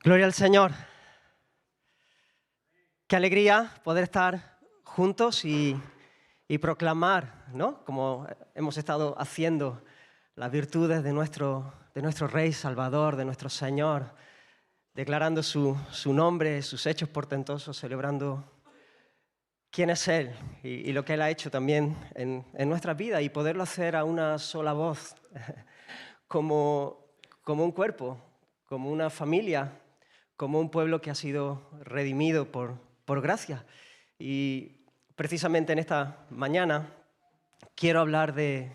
Gloria al Señor. Qué alegría poder estar juntos y proclamar, ¿no? Como hemos estado haciendo, las virtudes de nuestro Rey Salvador, de nuestro Señor, declarando su nombre, sus hechos portentosos, celebrando quién es Él y lo que Él ha hecho también en nuestra vida, y poderlo hacer a una sola voz, como un cuerpo, como una familia, como un pueblo que ha sido redimido por gracia. Y precisamente en esta mañana quiero hablar de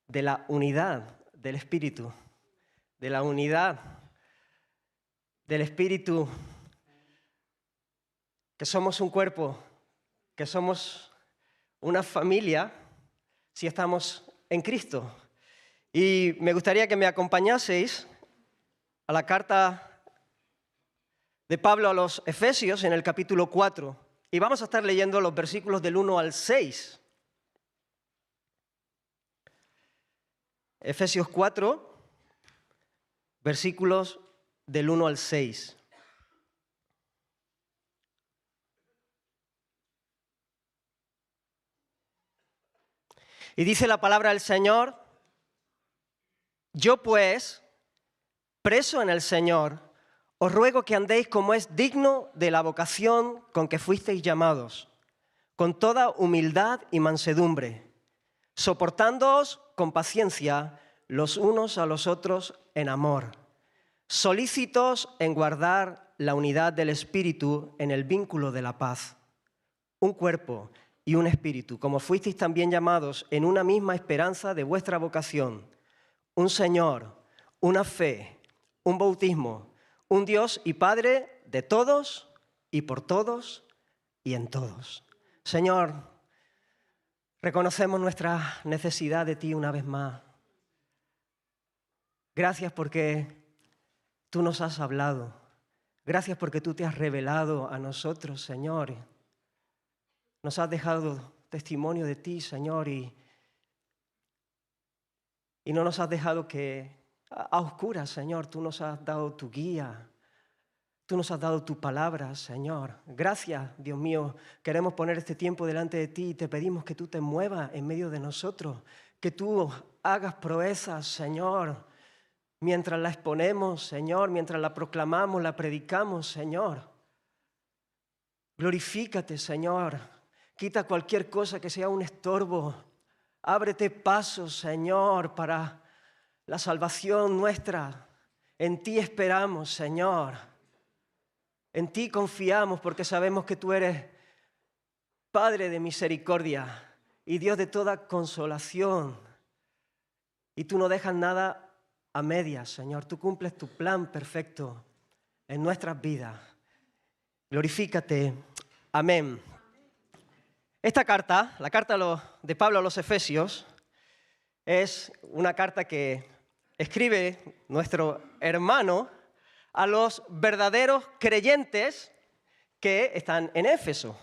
la unidad del Espíritu, de la unidad del Espíritu, que somos un cuerpo, que somos una familia si estamos en Cristo. Y me gustaría que me acompañaseis a la carta de Pablo a los Efesios en el capítulo 4. Y vamos a estar leyendo los versículos del 1 al 6. Efesios 4, versículos del 1 al 6. Y dice la palabra del Señor: yo pues, preso en el Señor, os ruego que andéis como es digno de la vocación con que fuisteis llamados, con toda humildad y mansedumbre, soportándoos con paciencia los unos a los otros en amor, solícitos en guardar la unidad del Espíritu en el vínculo de la paz. Un cuerpo y un espíritu, como fuisteis también llamados en una misma esperanza de vuestra vocación. Un Señor, una fe, un bautismo, un Dios y Padre de todos y por todos y en todos. Señor, reconocemos nuestra necesidad de ti una vez más. Gracias porque tú nos has hablado. Gracias porque tú te has revelado a nosotros, Señor. Nos has dejado testimonio de ti, Señor, y no nos has dejado que a oscuras, Señor. Tú nos has dado tu guía. Tú nos has dado tu palabra, Señor. Gracias, Dios mío. Queremos poner este tiempo delante de ti y te pedimos que tú te muevas en medio de nosotros, que tú hagas proezas, Señor, mientras la exponemos, Señor, mientras la proclamamos, la predicamos, Señor. Glorifícate, Señor. Quita cualquier cosa que sea un estorbo. Ábrete paso, Señor, para la salvación nuestra. En ti esperamos, Señor. En ti confiamos porque sabemos que tú eres Padre de misericordia y Dios de toda consolación. Y tú no dejas nada a medias, Señor. Tú cumples tu plan perfecto en nuestras vidas. Glorifícate. Amén. Esta carta, la carta de Pablo a los Efesios, es una carta que escribe nuestro hermano a los verdaderos creyentes que están en Éfeso.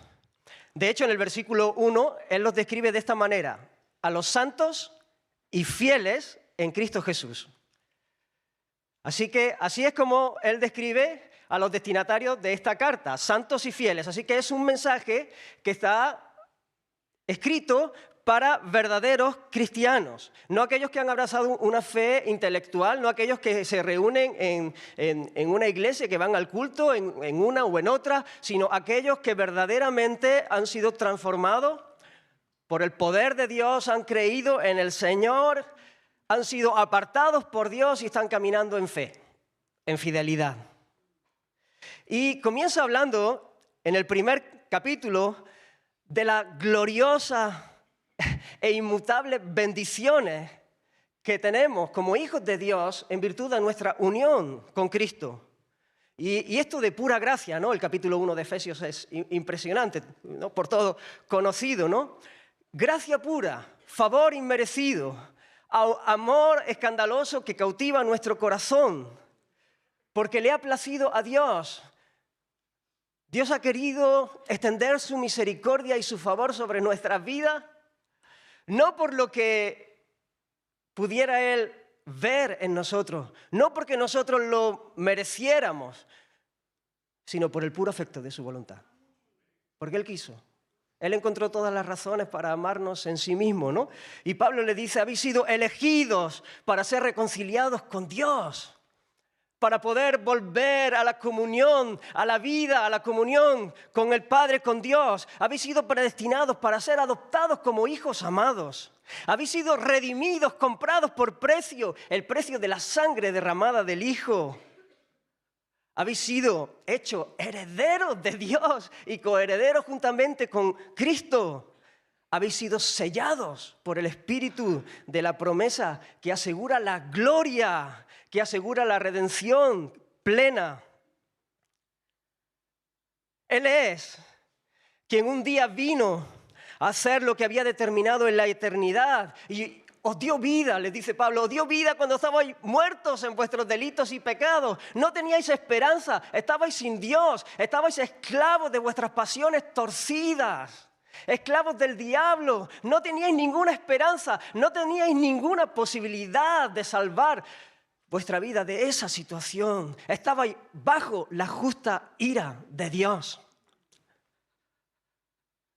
De hecho, en el versículo 1, él los describe de esta manera: a los santos y fieles en Cristo Jesús. Así es como él describe a los destinatarios de esta carta, santos y fieles. Así que es un mensaje que está escrito para verdaderos cristianos, no aquellos que han abrazado una fe intelectual, no aquellos que se reúnen en una iglesia, que van al culto en una o en otra, sino aquellos que verdaderamente han sido transformados por el poder de Dios, han creído en el Señor, han sido apartados por Dios y están caminando en fe, en fidelidad. Y comienza hablando en el primer capítulo de las gloriosas e inmutables bendiciones que tenemos como hijos de Dios en virtud de nuestra unión con Cristo. Y esto de pura gracia, ¿no? El capítulo 1 de Efesios es impresionante, ¿no? Por todo conocido, ¿no? Gracia pura, favor inmerecido, amor escandaloso que cautiva nuestro corazón, porque le ha placido a Dios. Dios ha querido extender su misericordia y su favor sobre nuestras vidas, no por lo que pudiera Él ver en nosotros, no porque nosotros lo mereciéramos, sino por el puro afecto de su voluntad. Porque Él quiso. Él encontró todas las razones para amarnos en sí mismo, ¿no? Y Pablo le dice, habéis sido elegidos para ser reconciliados con Dios, para poder volver a la comunión, a la vida, a la comunión con el Padre, con Dios. Habéis sido predestinados para ser adoptados como hijos amados. Habéis sido redimidos, comprados por precio, el precio de la sangre derramada del Hijo. Habéis sido hechos herederos de Dios y coherederos juntamente con Cristo. Habéis sido sellados por el Espíritu de la promesa que asegura la gloria, que asegura la redención plena. Él es quien un día vino a hacer lo que había determinado en la eternidad y os dio vida, les dice Pablo, os dio vida cuando estabais muertos en vuestros delitos y pecados. No teníais esperanza, estabais sin Dios, estabais esclavos de vuestras pasiones torcidas, esclavos del diablo. No teníais ninguna esperanza, no teníais ninguna posibilidad de salvar vuestra vida de esa situación. Estabais bajo la justa ira de Dios.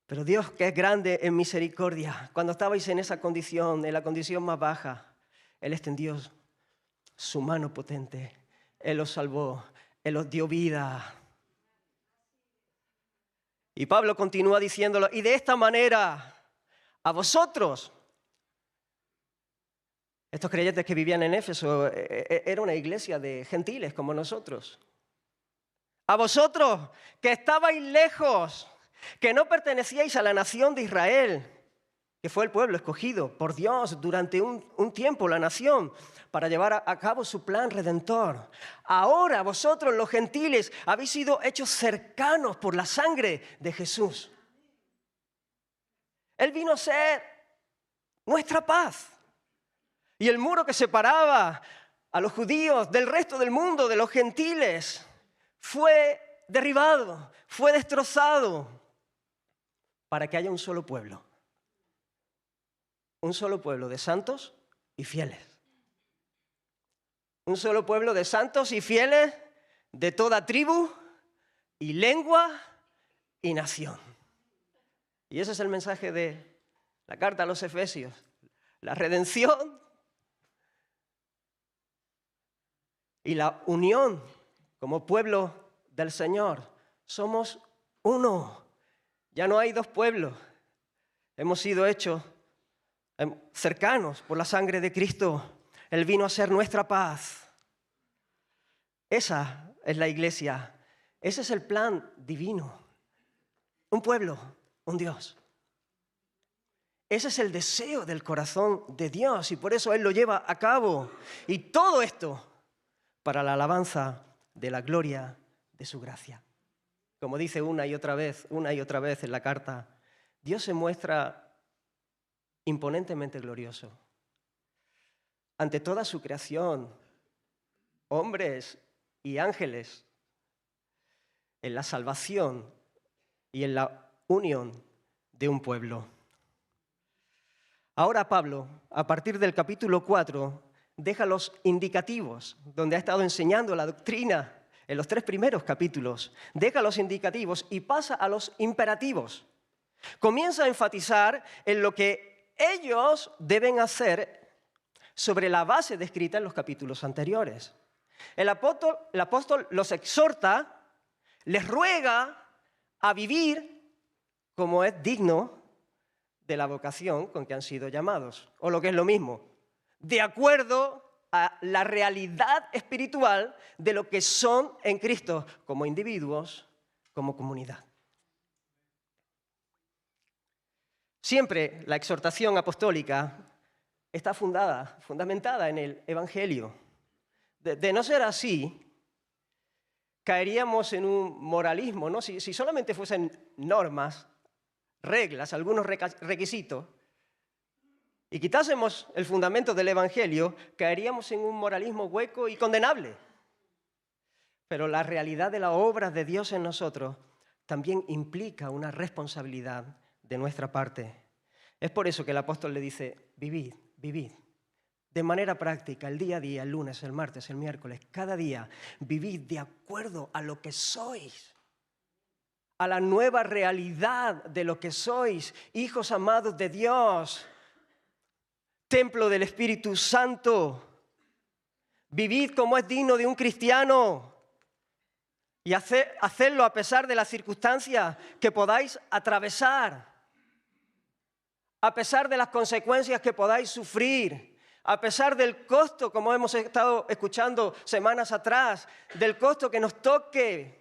Pero Dios, que es grande en misericordia, cuando estabais en esa condición, en la condición más baja, Él extendió su mano potente. Él os salvó, Él os dio vida. Y Pablo continúa diciéndolo, y de esta manera, a vosotros, estos creyentes que vivían en Éfeso, era una iglesia de gentiles como nosotros. A vosotros, que estabais lejos, que no pertenecíais a la nación de Israel, que fue el pueblo escogido por Dios durante un tiempo, la nación, para llevar a cabo su plan redentor. Ahora vosotros, los gentiles, habéis sido hechos cercanos por la sangre de Jesús. Él vino a ser nuestra paz. Y el muro que separaba a los judíos del resto del mundo, de los gentiles, fue derribado, fue destrozado, para que haya un solo pueblo de santos y fieles. Un solo pueblo de santos y fieles de toda tribu y lengua y nación. Y ese es el mensaje de la carta a los Efesios. La redención y la unión como pueblo del Señor. Somos uno. Ya no hay dos pueblos. Hemos sido hechos cercanos por la sangre de Cristo. Él vino a ser nuestra paz. Esa es la iglesia. Ese es el plan divino. Un pueblo, un Dios. Ese es el deseo del corazón de Dios y por eso Él lo lleva a cabo. Y todo esto para la alabanza de la gloria de su gracia. Como dice una y otra vez en la carta, Dios se muestra imponentemente glorioso ante toda su creación, hombres y ángeles, en la salvación y en la unión de un pueblo. Ahora Pablo, a partir del capítulo 4, deja los indicativos, donde ha estado enseñando la doctrina en los 3 primeros capítulos, deja los indicativos y pasa a los imperativos. Comienza a enfatizar en lo que ellos deben hacer sobre la base descrita en los capítulos anteriores. El apóstol los exhorta, les ruega a vivir como es digno de la vocación con que han sido llamados, o lo que es lo mismo, de acuerdo a la realidad espiritual de lo que son en Cristo, como individuos, como comunidad. Siempre la exhortación apostólica está fundamentada en el Evangelio. De no ser así, caeríamos en un moralismo, ¿no? Si solamente fuesen normas, reglas, algunos requisitos, y quitásemos el fundamento del Evangelio, caeríamos en un moralismo hueco y condenable. Pero la realidad de la obra de Dios en nosotros también implica una responsabilidad de nuestra parte. Es por eso que el apóstol le dice, vivid, vivid, de manera práctica, el día a día, el lunes, el martes, el miércoles, cada día, vivid de acuerdo a lo que sois, a la nueva realidad de lo que sois, hijos amados de Dios, templo del Espíritu Santo. Vivid como es digno de un cristiano y hacedlo a pesar de las circunstancias que podáis atravesar, a pesar de las consecuencias que podáis sufrir, a pesar del costo, como hemos estado escuchando semanas atrás, del costo que nos toque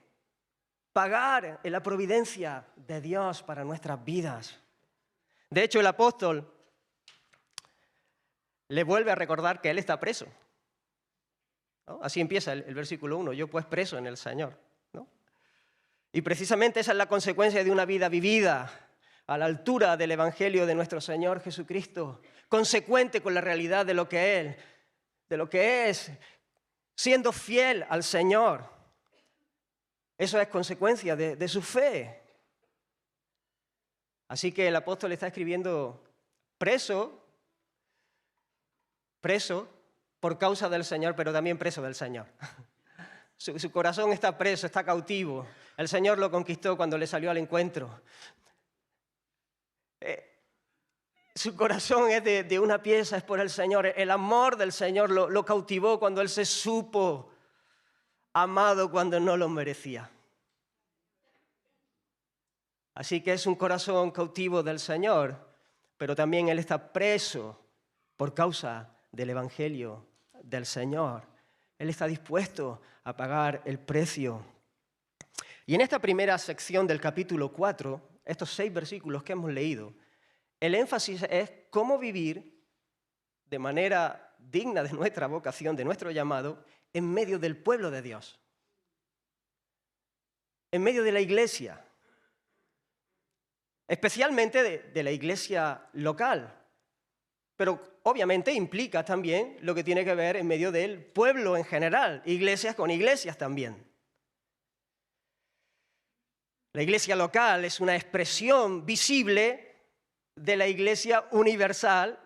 pagar en la providencia de Dios para nuestras vidas. De hecho, el apóstol le vuelve a recordar que él está preso, ¿no? Así empieza el versículo 1, yo pues preso en el Señor, ¿no? Y precisamente esa es la consecuencia de una vida vivida a la altura del Evangelio de nuestro Señor Jesucristo, consecuente con la realidad de lo que es, siendo fiel al Señor. Eso es consecuencia de su fe. Así que el apóstol está escribiendo preso por causa del Señor, pero también preso del Señor. Su corazón está preso, está cautivo. El Señor lo conquistó cuando le salió al encuentro. Su corazón es de una pieza, es por el Señor. El amor del Señor lo cautivó cuando Él se supo amado cuando no lo merecía. Así que es un corazón cautivo del Señor, pero también Él está preso por causa del Evangelio del Señor. Él está dispuesto a pagar el precio. Y en esta primera sección del capítulo 4, estos 6 versículos que hemos leído, el énfasis es cómo vivir de manera digna de nuestra vocación, de nuestro llamado, en medio del pueblo de Dios, en medio de la iglesia, especialmente de la iglesia local, pero obviamente implica también lo que tiene que ver en medio del pueblo en general, iglesias con iglesias también. La iglesia local es una expresión visible de la iglesia universal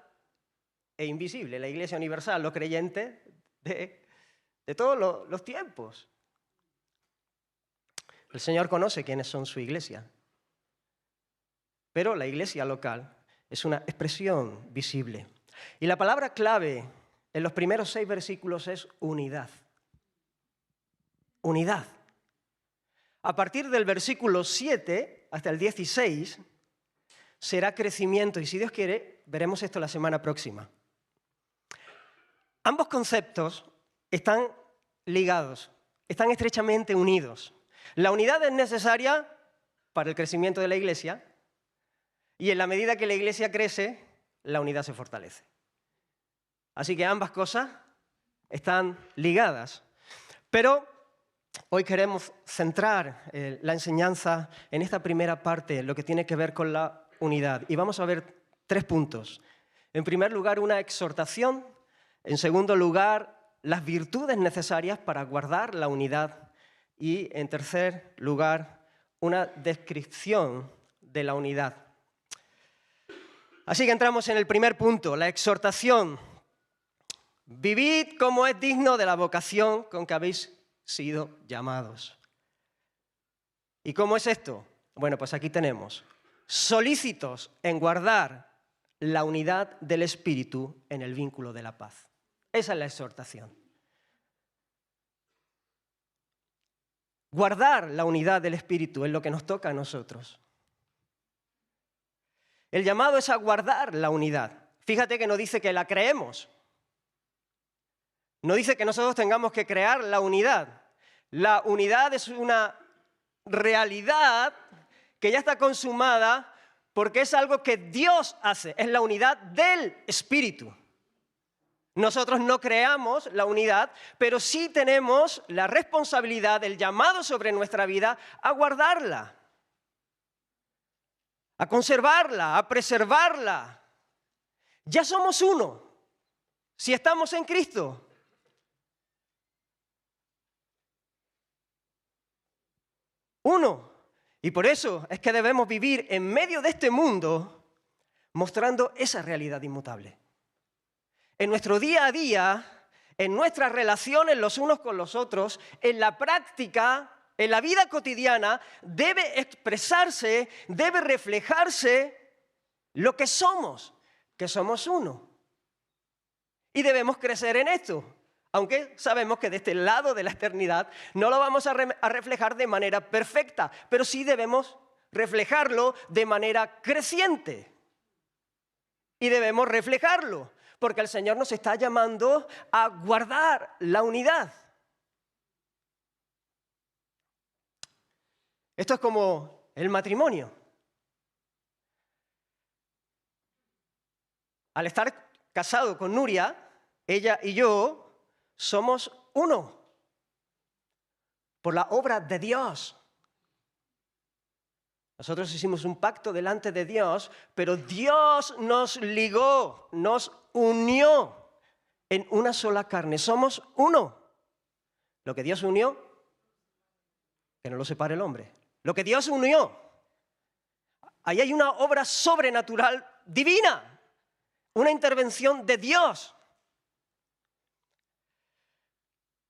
e invisible, la iglesia universal, los creyentes de todos los tiempos. El Señor conoce quiénes son su iglesia, pero la iglesia local es una expresión visible. Y la palabra clave en los primeros 6 versículos es unidad. Unidad. A partir del versículo 7 hasta el 16 será crecimiento, y si Dios quiere, veremos esto la semana próxima. Ambos conceptos están ligados, están estrechamente unidos. La unidad es necesaria para el crecimiento de la iglesia, y en la medida que la iglesia crece, la unidad se fortalece. Así que ambas cosas están ligadas. Pero hoy queremos centrar la enseñanza en esta primera parte, lo que tiene que ver con la unidad. Y vamos a ver 3 puntos. En primer lugar, una exhortación. En segundo lugar, las virtudes necesarias para guardar la unidad. Y en tercer lugar, una descripción de la unidad. Así que entramos en el primer punto, la exhortación. Vivid como es digno de la vocación con que habéis sido llamados. ¿Y cómo es esto? Bueno, pues aquí tenemos. Solícitos en guardar la unidad del Espíritu en el vínculo de la paz. Esa es la exhortación. Guardar la unidad del Espíritu es lo que nos toca a nosotros. El llamado es a guardar la unidad. Fíjate que no dice que la creemos. No dice que nosotros tengamos que crear la unidad. La unidad es una realidad que ya está consumada porque es algo que Dios hace. Es la unidad del Espíritu. Nosotros no creamos la unidad, pero sí tenemos la responsabilidad, el llamado sobre nuestra vida a guardarla, a conservarla, a preservarla. Ya somos uno si estamos en Cristo. Uno. Y por eso es que debemos vivir en medio de este mundo mostrando esa realidad inmutable. en nuestro día a día, en nuestras relaciones los unos con los otros, en la práctica, en la vida cotidiana, debe expresarse, debe reflejarse lo que somos uno. Y debemos crecer en esto, aunque sabemos que de este lado de la eternidad no lo vamos a reflejar de manera perfecta, pero sí debemos reflejarlo de manera creciente. Y debemos reflejarlo, porque el Señor nos está llamando a guardar la unidad. Esto es como el matrimonio. Al estar casado con Nuria, ella y yo somos uno por la obra de Dios. Nosotros hicimos un pacto delante de Dios, pero Dios nos ligó, nos unió en una sola carne. Somos uno. Lo que Dios unió, que no lo separe el hombre. Lo que Dios unió. Ahí hay una obra sobrenatural divina, una intervención de Dios.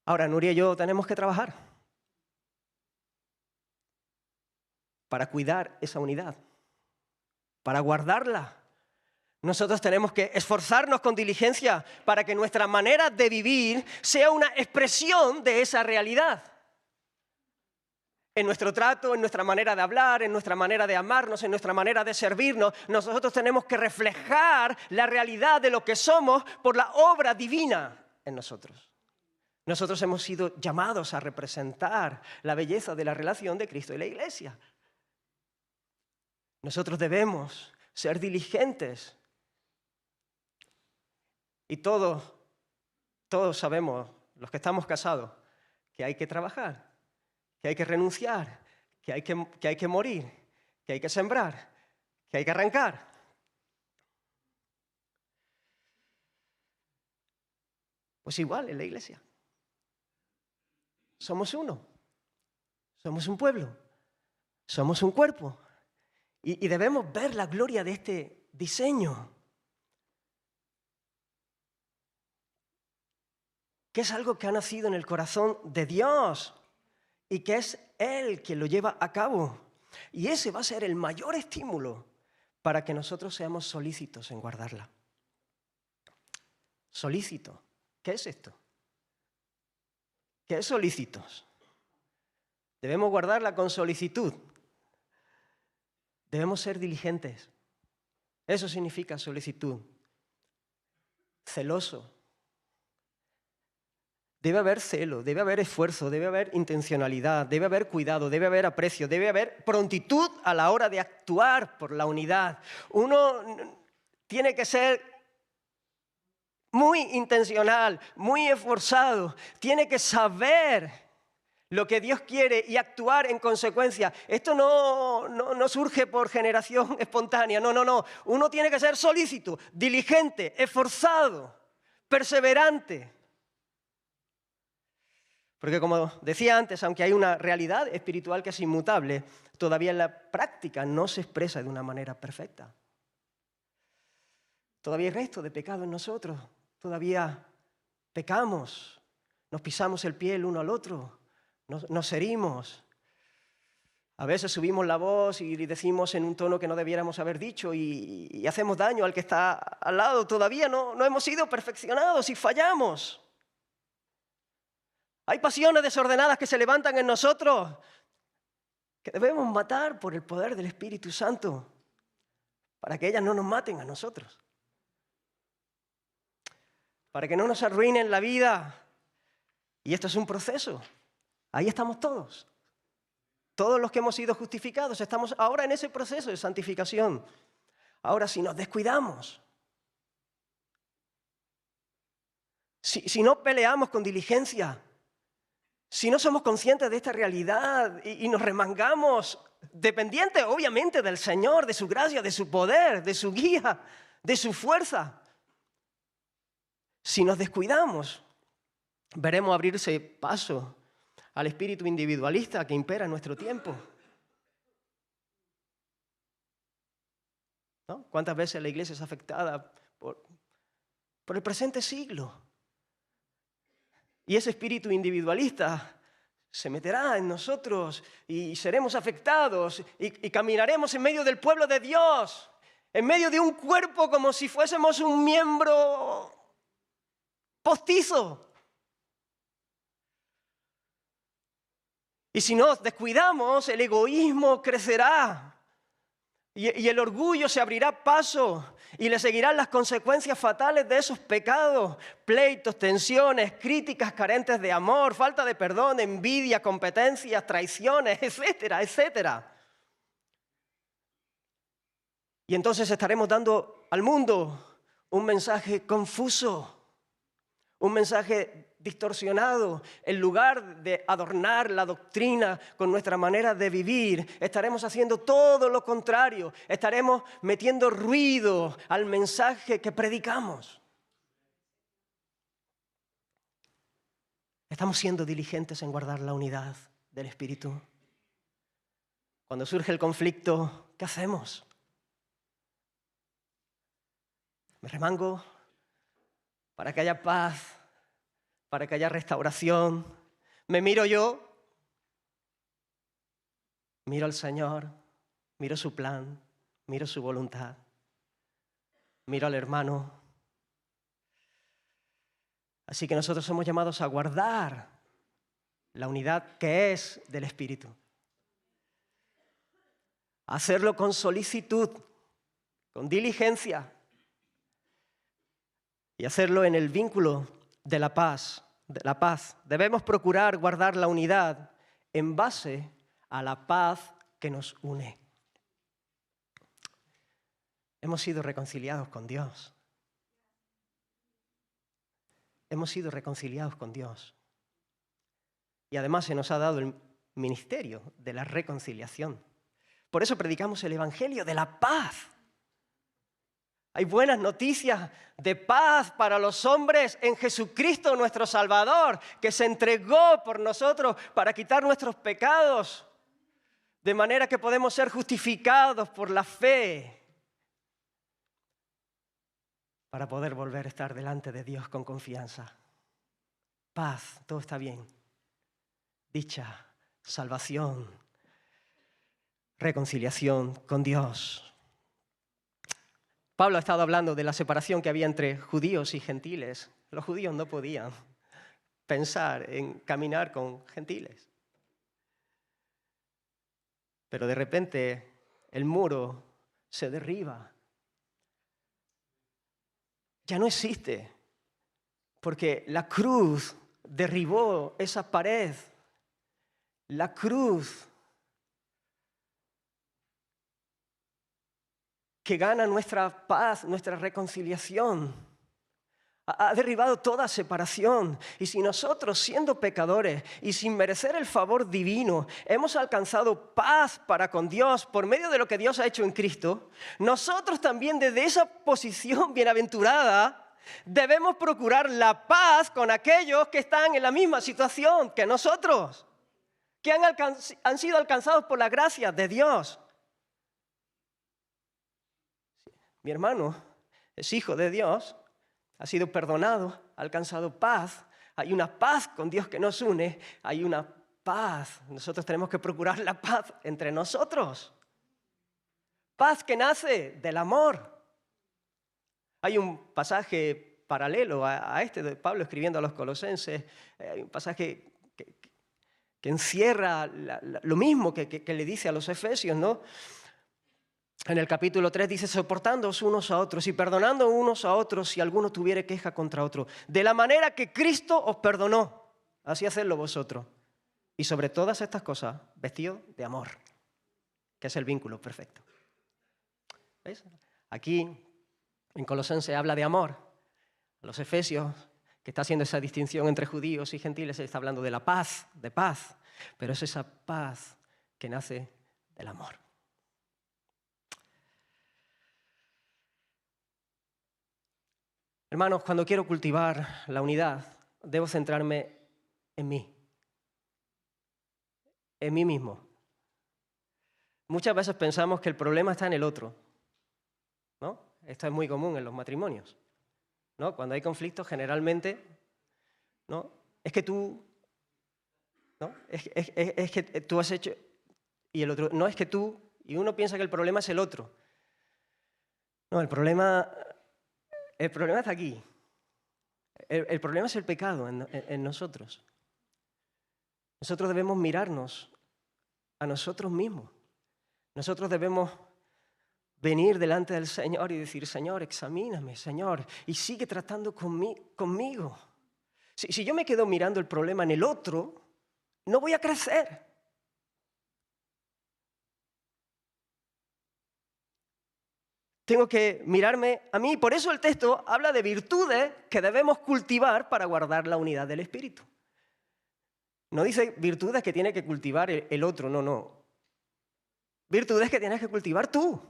Ahora, Nuria y yo tenemos que trabajar para cuidar esa unidad, para guardarla. Nosotros tenemos que esforzarnos con diligencia para que nuestra manera de vivir sea una expresión de esa realidad. En nuestro trato, en nuestra manera de hablar, en nuestra manera de amarnos, en nuestra manera de servirnos, nosotros tenemos que reflejar la realidad de lo que somos por la obra divina en nosotros. Nosotros hemos sido llamados a representar la belleza de la relación de Cristo y la Iglesia. Nosotros debemos ser diligentes. Y todos sabemos, los que estamos casados, que hay que trabajar, que hay que renunciar, que hay que morir, que hay que sembrar, que hay que arrancar. Pues igual en la Iglesia. Somos uno, somos un pueblo, somos un cuerpo. Y debemos ver la gloria de este diseño, que es algo que ha nacido en el corazón de Dios y que es Él quien lo lleva a cabo. Y ese va a ser el mayor estímulo para que nosotros seamos solícitos en guardarla. Solícito. ¿Qué es esto? ¿Qué es solícitos? Debemos guardarla con solicitud. Debemos ser diligentes. Eso significa solicitud. Celoso. Debe haber celo, debe haber esfuerzo, debe haber intencionalidad, debe haber cuidado, debe haber aprecio, debe haber prontitud a la hora de actuar por la unidad. Uno tiene que ser muy intencional, muy esforzado, tiene que saber lo que Dios quiere y actuar en consecuencia. Esto no surge por generación espontánea, no. Uno tiene que ser solícito, diligente, esforzado, perseverante. Porque como decía antes, aunque hay una realidad espiritual que es inmutable, todavía en la práctica no se expresa de una manera perfecta. Todavía hay resto de pecado en nosotros, todavía pecamos, nos pisamos el pie el uno al otro, nos herimos. A veces subimos la voz y decimos en un tono que no debiéramos haber dicho y hacemos daño al que está al lado. Todavía no hemos sido perfeccionados y fallamos. Hay pasiones desordenadas que se levantan en nosotros que debemos matar por el poder del Espíritu Santo para que ellas no nos maten a nosotros, para que no nos arruinen la vida. Y esto es un proceso. Ahí estamos todos. Todos los que hemos sido justificados estamos ahora en ese proceso de santificación. Ahora, si nos descuidamos, si no peleamos con diligencia, si no somos conscientes de esta realidad y nos remangamos, dependientes obviamente del Señor, de su gracia, de su poder, de su guía, de su fuerza, si nos descuidamos, veremos abrirse paso al espíritu individualista que impera en nuestro tiempo. ¿No? ¿Cuántas veces la iglesia es afectada por el presente siglo. Y ese espíritu individualista se meterá en nosotros y seremos afectados y caminaremos en medio del pueblo de Dios, en medio de un cuerpo como si fuésemos un miembro postizo. Y si nos descuidamos, el egoísmo crecerá y el orgullo se abrirá paso y le seguirán las consecuencias fatales de esos pecados, pleitos, tensiones, críticas carentes de amor, falta de perdón, envidia, competencias, traiciones, etcétera, etcétera. Y entonces estaremos dando al mundo un mensaje confuso, un mensaje distorsionado. En lugar de adornar la doctrina con nuestra manera de vivir, estaremos haciendo todo lo contrario. Estaremos metiendo ruido al mensaje que predicamos. Estamos siendo diligentes en guardar la unidad del Espíritu. Cuando surge el conflicto, ¿qué hacemos? Me remango para que haya paz, para que haya restauración. Me miro yo, miro al Señor, miro su plan, miro su voluntad, miro al hermano. Así que nosotros somos llamados a guardar la unidad que es del Espíritu. A hacerlo con solicitud, con diligencia, y hacerlo en el vínculo de la paz. Debemos procurar guardar la unidad en base a la paz que nos une. Hemos sido reconciliados con Dios. Hemos sido reconciliados con Dios. Y además se nos ha dado el ministerio de la reconciliación. Por eso predicamos el evangelio de la paz. Hay buenas noticias de paz para los hombres en Jesucristo nuestro Salvador, que se entregó por nosotros para quitar nuestros pecados, de manera que podemos ser justificados por la fe, para poder volver a estar delante de Dios con confianza. Paz, todo está bien. Dicha, salvación, reconciliación con Dios. Pablo ha estado hablando de la separación que había entre judíos y gentiles. Los judíos no podían pensar en caminar con gentiles. Pero de repente el muro se derriba. Ya no existe, porque la cruz derribó esa pared. La cruz que gana nuestra paz, nuestra reconciliación, ha derribado toda separación. Y si nosotros, siendo pecadores y sin merecer el favor divino, hemos alcanzado paz para con Dios por medio de lo que Dios ha hecho en Cristo, nosotros también desde esa posición bienaventurada debemos procurar la paz con aquellos que están en la misma situación que nosotros, que han sido alcanzados por la gracia de Dios. Mi hermano es hijo de Dios, ha sido perdonado, ha alcanzado paz. Hay una paz con Dios que nos une, hay una paz. Nosotros tenemos que procurar la paz entre nosotros. Paz que nace del amor. Hay un pasaje paralelo a este de Pablo escribiendo a los Colosenses, hay un pasaje que encierra lo mismo que le dice a los Efesios, ¿no? En el capítulo 3 dice, soportándoos unos a otros y perdonando unos a otros si alguno tuviere queja contra otro, de la manera que Cristo os perdonó, así hacedlo vosotros. Y sobre todas estas cosas, vestidos de amor, que es el vínculo perfecto. ¿Veis? Aquí en Colosenses habla de amor. A los Efesios, que está haciendo esa distinción entre judíos y gentiles, está hablando de la paz, de paz. Pero es esa paz que nace del amor. Hermanos, cuando quiero cultivar la unidad, debo centrarme en mí mismo. Muchas veces pensamos que el problema está en el otro, ¿no? Esto es muy común en los matrimonios. ¿no? Cuando hay conflictos, generalmente, ¿no? Es que tú, ¿no? Es que tú has hecho, y el otro, no, es que tú, y uno piensa que el problema es el otro. No, el problema está aquí. El problema es el pecado en nosotros. Nosotros debemos mirarnos a nosotros mismos. Nosotros debemos venir delante del Señor y decir, Señor, examíname, Señor, y sigue tratando conmigo. Si yo me quedo mirando el problema en el otro, no voy a crecer. Tengo que mirarme a mí. Por eso el texto habla de virtudes que debemos cultivar para guardar la unidad del Espíritu. No dice virtudes que tiene que cultivar el otro, no. Virtudes que tienes que cultivar tú,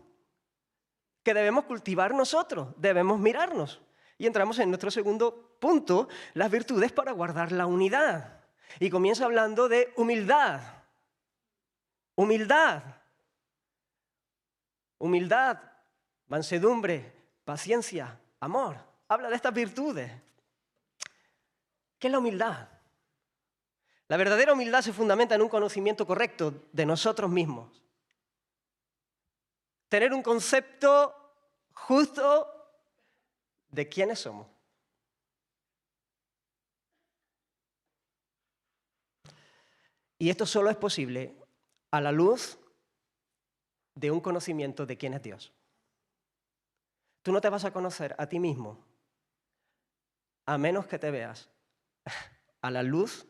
que debemos cultivar nosotros, debemos mirarnos. Y entramos en nuestro segundo punto, las virtudes para guardar la unidad. Y comienza hablando de humildad. Humildad. Humildad, mansedumbre, paciencia, amor. Habla de estas virtudes. ¿Qué es la humildad? La verdadera humildad se fundamenta en un conocimiento correcto de nosotros mismos. Tener un concepto justo de quiénes somos. Y esto solo es posible a la luz de un conocimiento de quién es Dios. Tú no te vas a conocer a ti mismo a menos que te veas a la luz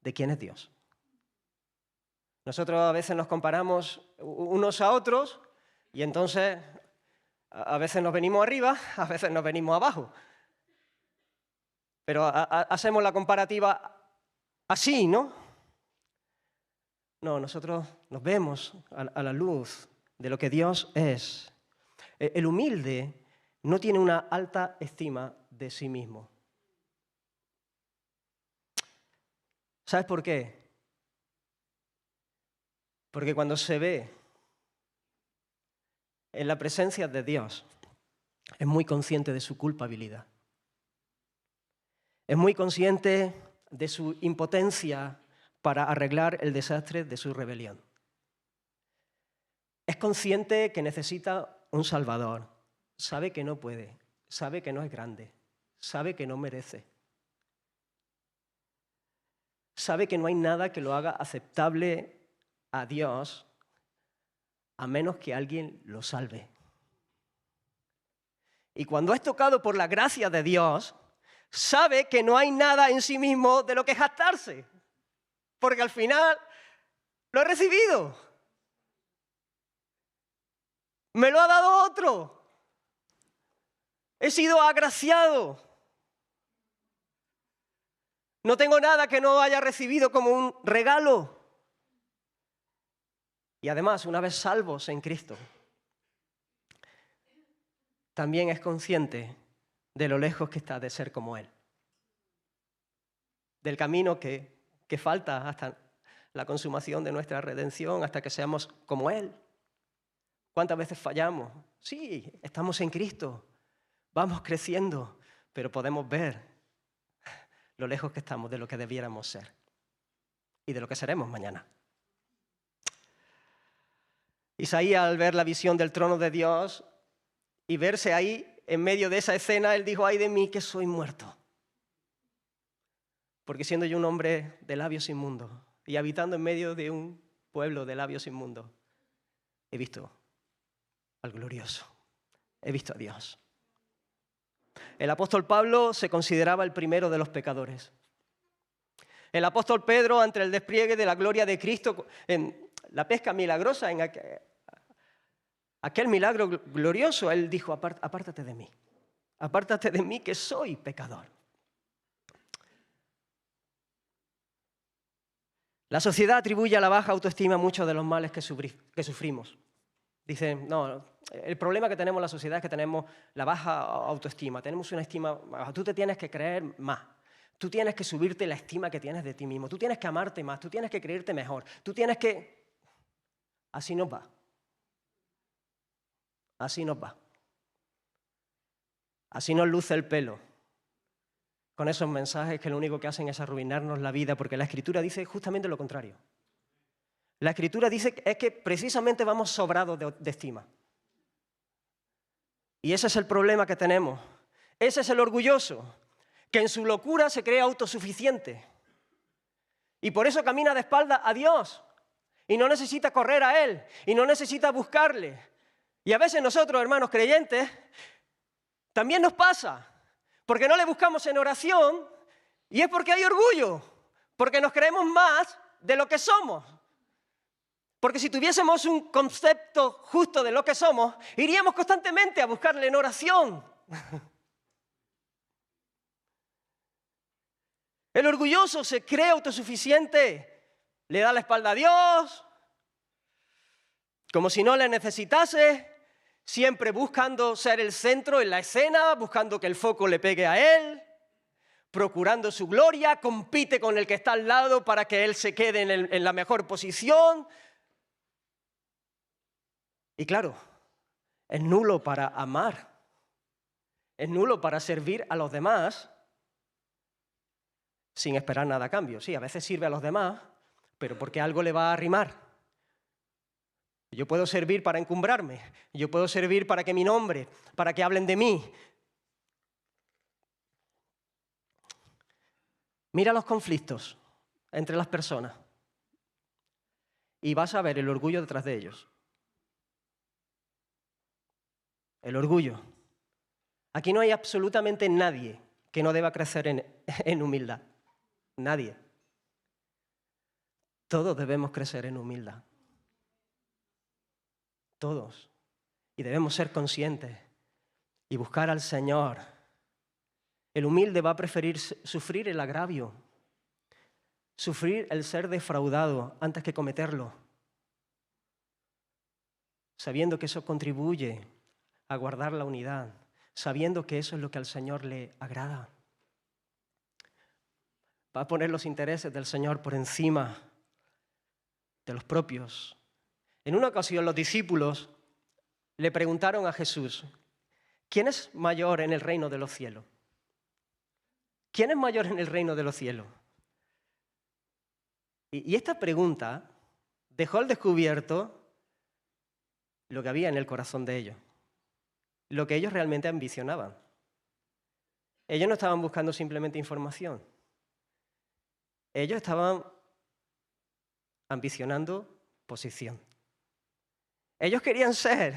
de quién es Dios. Nosotros a veces nos comparamos unos a otros y entonces a veces nos venimos arriba, a veces nos venimos abajo. Pero hacemos la comparativa así, ¿no? No, nosotros nos vemos a la luz de lo que Dios es. El humilde no tiene una alta estima de sí mismo. ¿Sabes por qué? Porque cuando se ve en la presencia de Dios, es muy consciente de su culpabilidad. Es muy consciente de su impotencia para arreglar el desastre de su rebelión. Es consciente que necesita un Salvador. Sabe que no puede, sabe que no es grande, sabe que no merece. Sabe que no hay nada que lo haga aceptable a Dios a menos que alguien lo salve. Y cuando es tocado por la gracia de Dios, sabe que no hay nada en sí mismo de lo que jactarse, porque al final lo he recibido. Me lo ha dado otro. He sido agraciado. No tengo nada que no haya recibido como un regalo. Y además, una vez salvos en Cristo, también es consciente de lo lejos que está de ser como Él. Del camino que falta hasta la consumación de nuestra redención, hasta que seamos como Él. ¿Cuántas veces fallamos? Sí, estamos en Cristo, vamos creciendo, pero podemos ver lo lejos que estamos de lo que debiéramos ser y de lo que seremos mañana. Isaías, al ver la visión del trono de Dios y verse ahí en medio de esa escena, él dijo, ay de mí que soy muerto. Porque siendo yo un hombre de labios inmundos y habitando en medio de un pueblo de labios inmundos, he visto al glorioso, he visto a Dios. El apóstol Pablo se consideraba el primero de los pecadores. El apóstol Pedro, ante el despliegue de la gloria de Cristo, en la pesca milagrosa, en aquel milagro glorioso, él dijo, apártate de mí que soy pecador. La sociedad atribuye a la baja autoestima muchos de los males que sufrimos. Dicen, no, el problema que tenemos en la sociedad es que tenemos la baja autoestima, tenemos una estima baja. Tú te tienes que creer más, tú tienes que subirte la estima que tienes de ti mismo, tú tienes que amarte más, tú tienes que creerte mejor, tú tienes que... Así nos va. Así nos va. Así nos luce el pelo, con esos mensajes que lo único que hacen es arruinarnos la vida, porque la Escritura dice justamente lo contrario. La Escritura dice es que precisamente vamos sobrados de estima. Y ese es el problema que tenemos. Ese es el orgulloso, que en su locura se cree autosuficiente. Y por eso camina de espaldas a Dios. Y no necesita correr a Él. Y no necesita buscarle. Y a veces nosotros, hermanos creyentes, también nos pasa. Porque no le buscamos en oración. Y es porque hay orgullo. Porque nos creemos más de lo que somos. Porque si tuviésemos un concepto justo de lo que somos, iríamos constantemente a buscarle en oración. El orgulloso se cree autosuficiente, le da la espalda a Dios, como si no le necesitase, siempre buscando ser el centro en la escena, buscando que el foco le pegue a él, procurando su gloria, compite con el que está al lado para que él se quede en la mejor posición. Y claro, es nulo para amar, es nulo para servir a los demás sin esperar nada a cambio. Sí, a veces sirve a los demás, pero porque algo le va a arrimar. Yo puedo servir para encumbrarme, yo puedo servir para que mi nombre, para que hablen de mí. Mira los conflictos entre las personas y vas a ver el orgullo detrás de ellos. El orgullo. Aquí no hay absolutamente nadie que no deba crecer en humildad. Nadie. Todos debemos crecer en humildad. Todos. Y debemos ser conscientes y buscar al Señor. El humilde va a preferir sufrir el agravio, sufrir el ser defraudado antes que cometerlo, sabiendo que eso contribuye a guardar la unidad, sabiendo que eso es lo que al Señor le agrada. Va a poner los intereses del Señor por encima de los propios. En una ocasión los discípulos le preguntaron a Jesús, ¿quién es mayor en el reino de los cielos? ¿Quién es mayor en el reino de los cielos? Y esta pregunta dejó al descubierto lo que había en el corazón de ellos, lo que ellos realmente ambicionaban. Ellos no estaban buscando simplemente información. Ellos estaban ambicionando posición. Ellos querían ser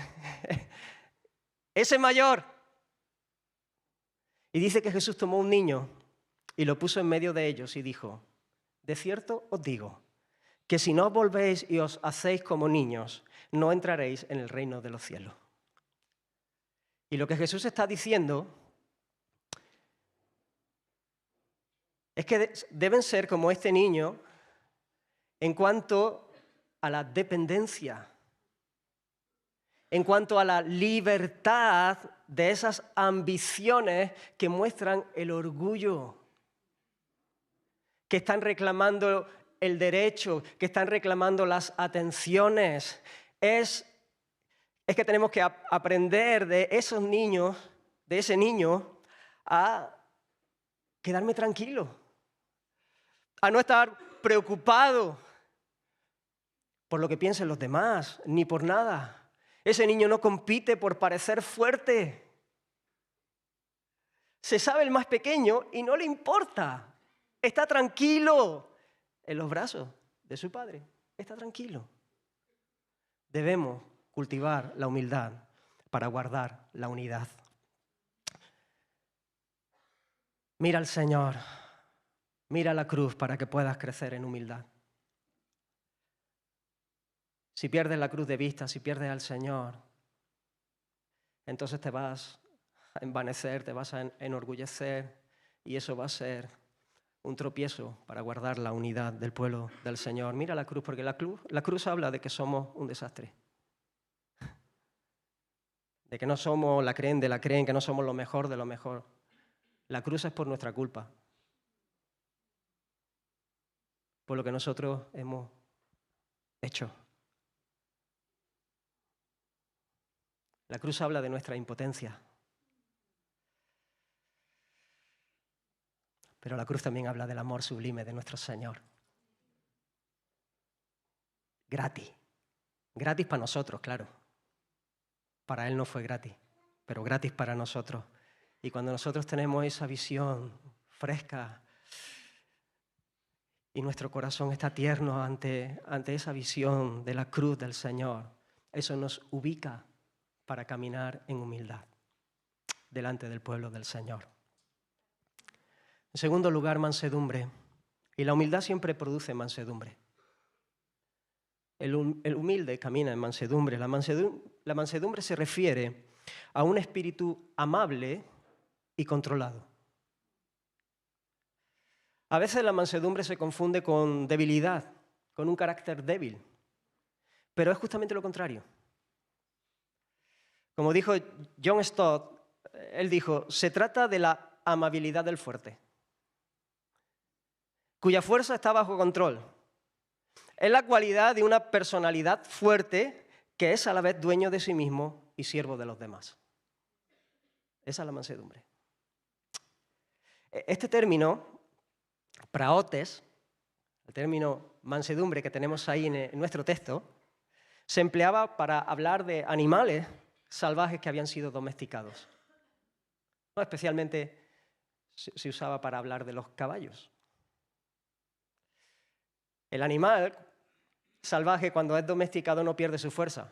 ese mayor. Y dice que Jesús tomó un niño y lo puso en medio de ellos y dijo, de cierto os digo, que si no volvéis y os hacéis como niños, no entraréis en el reino de los cielos. Y lo que Jesús está diciendo es que deben ser como este niño en cuanto a la dependencia, en cuanto a la libertad de esas ambiciones que muestran el orgullo, que están reclamando el derecho, que están reclamando las atenciones. Es que tenemos que aprender de esos niños, de ese niño, a quedarme tranquilo, a no estar preocupado por lo que piensen los demás, ni por nada. Ese niño no compite por parecer fuerte. Se sabe el más pequeño y no le importa. Está tranquilo en los brazos de su padre. Está tranquilo. Debemos cultivar la humildad para guardar la unidad. Mira al Señor. Mira la cruz para que puedas crecer en humildad. Si pierdes la cruz de vista, si pierdes al Señor, entonces te vas a envanecer, te vas a enorgullecer y eso va a ser un tropiezo para guardar la unidad del pueblo del Señor. Mira la cruz, porque la cruz habla de que somos un desastre. De que no somos la creen de la creen, que no somos lo mejor de lo mejor. La cruz es por nuestra culpa. Por lo que nosotros hemos hecho. La cruz habla de nuestra impotencia. Pero la cruz también habla del amor sublime de nuestro Señor. Gratis. Gratis para nosotros, claro. Para Él no fue gratis, pero gratis para nosotros. Y cuando nosotros tenemos esa visión fresca y nuestro corazón está tierno ante esa visión de la cruz del Señor, eso nos ubica para caminar en humildad delante del pueblo del Señor. En segundo lugar, mansedumbre. Y la humildad siempre produce mansedumbre. El humilde camina en mansedumbre. La mansedumbre se refiere a un espíritu amable y controlado. A veces la mansedumbre se confunde con debilidad, con un carácter débil, pero es justamente lo contrario. Como dijo John Stott, él dijo, se trata de la amabilidad del fuerte, cuya fuerza está bajo control. Es la cualidad de una personalidad fuerte que es a la vez dueño de sí mismo y siervo de los demás. Esa es la mansedumbre. Este término, praotes, el término mansedumbre que tenemos ahí en nuestro texto, se empleaba para hablar de animales salvajes que habían sido domesticados. No, especialmente se usaba para hablar de los caballos. El animal salvaje, cuando es domesticado, no pierde su fuerza.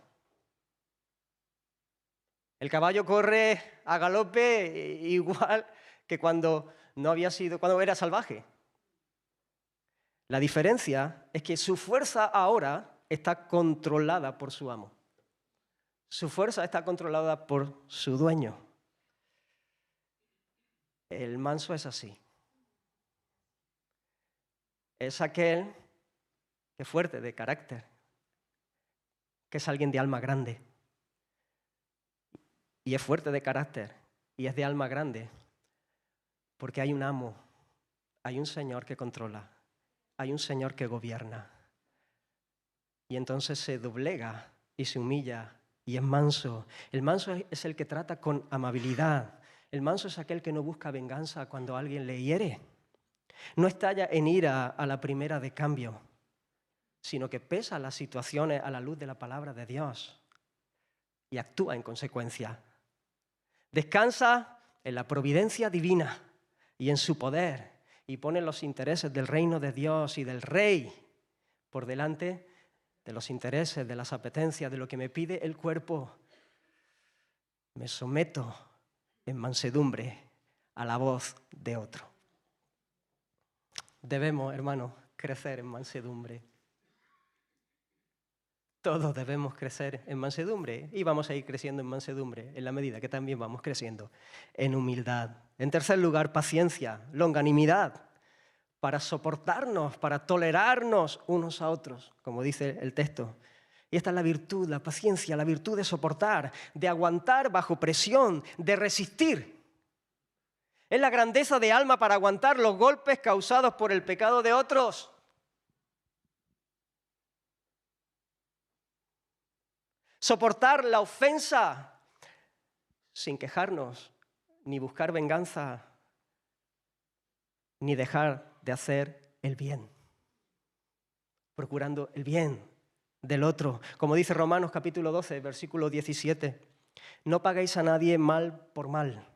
El caballo corre a galope igual que cuando era salvaje. La diferencia es que su fuerza ahora está controlada por su amo. Su fuerza está controlada por su dueño. El manso es así. Es aquel que es fuerte de carácter, que es alguien de alma grande. Y es fuerte de carácter y es de alma grande porque hay un amo, hay un Señor que controla, hay un Señor que gobierna. Y entonces se doblega y se humilla y es manso. El manso es el que trata con amabilidad. El manso es aquel que no busca venganza cuando alguien le hiere. No estalla en ira a la primera de cambio, sino que pesa las situaciones a la luz de la palabra de Dios y actúa en consecuencia. Descansa en la providencia divina y en su poder y pone los intereses del reino de Dios y del Rey por delante de los intereses, de las apetencias, de lo que me pide el cuerpo. Me someto en mansedumbre a la voz de otro. Debemos, hermanos, crecer en mansedumbre. Todos debemos crecer en mansedumbre y vamos a ir creciendo en mansedumbre en la medida que también vamos creciendo en humildad. En tercer lugar, paciencia, longanimidad, para soportarnos, para tolerarnos unos a otros, como dice el texto. Y esta es la virtud, la paciencia, la virtud de soportar, de aguantar bajo presión, de resistir. Es la grandeza de alma para aguantar los golpes causados por el pecado de otros. Soportar la ofensa sin quejarnos, ni buscar venganza, ni dejar de hacer el bien, procurando el bien del otro. Como dice Romanos capítulo 12, versículo 17, no paguéis a nadie mal por mal,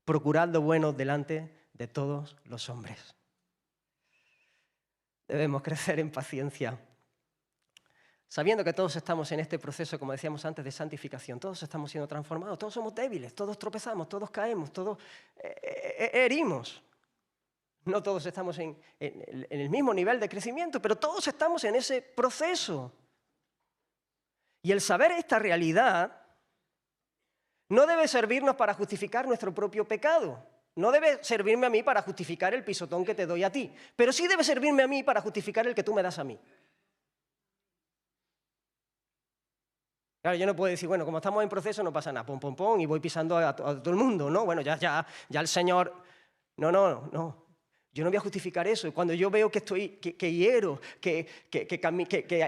procurad lo bueno delante de todos los hombres. Debemos crecer en paciencia, sabiendo que todos estamos en este proceso, como decíamos antes, de santificación. Todos estamos siendo transformados, todos somos débiles, todos tropezamos, todos caemos, todos herimos. No todos estamos en el mismo nivel de crecimiento, pero todos estamos en ese proceso. Y el saber esta realidad no debe servirnos para justificar nuestro propio pecado. No debe servirme a mí para justificar el pisotón que te doy a ti, pero sí debe servirme a mí para justificar el que tú me das a mí. Claro, yo no puedo decir, bueno, como estamos en proceso no pasa nada, pom, pom, pom, y voy pisando a todo el mundo, ¿no? Bueno, ya el Señor... No. Yo no voy a justificar eso. Cuando yo veo que hiero, que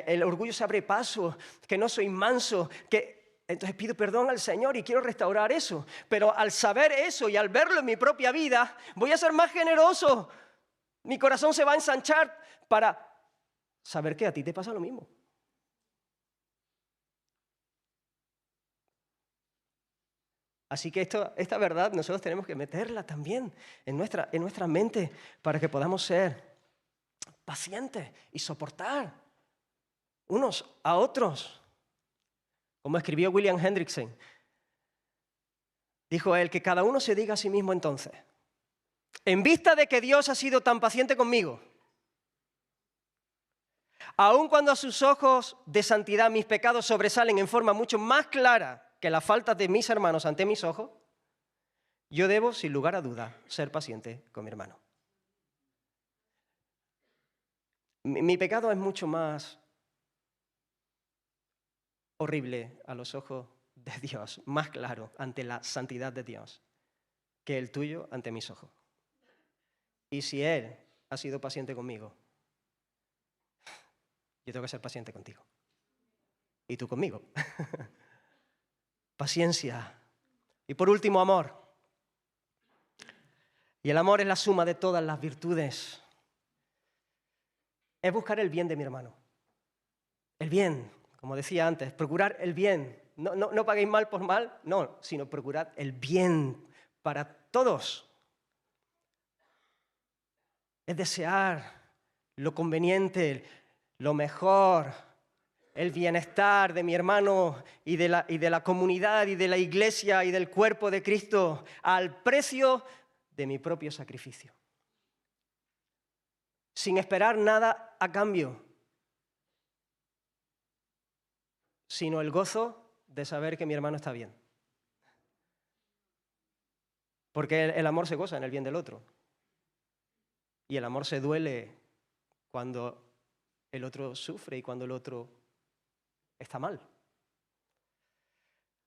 el orgullo se abre paso, que no soy manso, que Entonces pido perdón al Señor y quiero restaurar eso. Pero al saber eso y al verlo en mi propia vida, voy a ser más generoso. Mi corazón se va a ensanchar para saber que a ti te pasa lo mismo. Así que esta verdad nosotros tenemos que meterla también en nuestra mente para que podamos ser pacientes y soportar unos a otros. Como escribió William Hendrickson, dijo él que cada uno se diga a sí mismo entonces, en vista de que Dios ha sido tan paciente conmigo, aun cuando a sus ojos de santidad mis pecados sobresalen en forma mucho más clara que las faltas de mis hermanos ante mis ojos, yo debo, sin lugar a dudas, ser paciente con mi hermano. Mi pecado es mucho más horrible a los ojos de Dios, más claro ante la santidad de Dios, que el tuyo ante mis ojos. Y si Él ha sido paciente conmigo, yo tengo que ser paciente contigo. Y tú conmigo. Paciencia. Y por último, amor. Y el amor es la suma de todas las virtudes. Es buscar el bien de mi hermano. El bien, como decía antes, procurar el bien. No paguéis mal por mal, no, sino procurad el bien para todos. Es desear lo conveniente, lo mejor, el bienestar de mi hermano y de la comunidad y de la iglesia y del cuerpo de Cristo al precio de mi propio sacrificio. Sin esperar nada a cambio, sino el gozo de saber que mi hermano está bien. Porque el amor se goza en el bien del otro. Y el amor se duele cuando el otro sufre y cuando el otro está mal.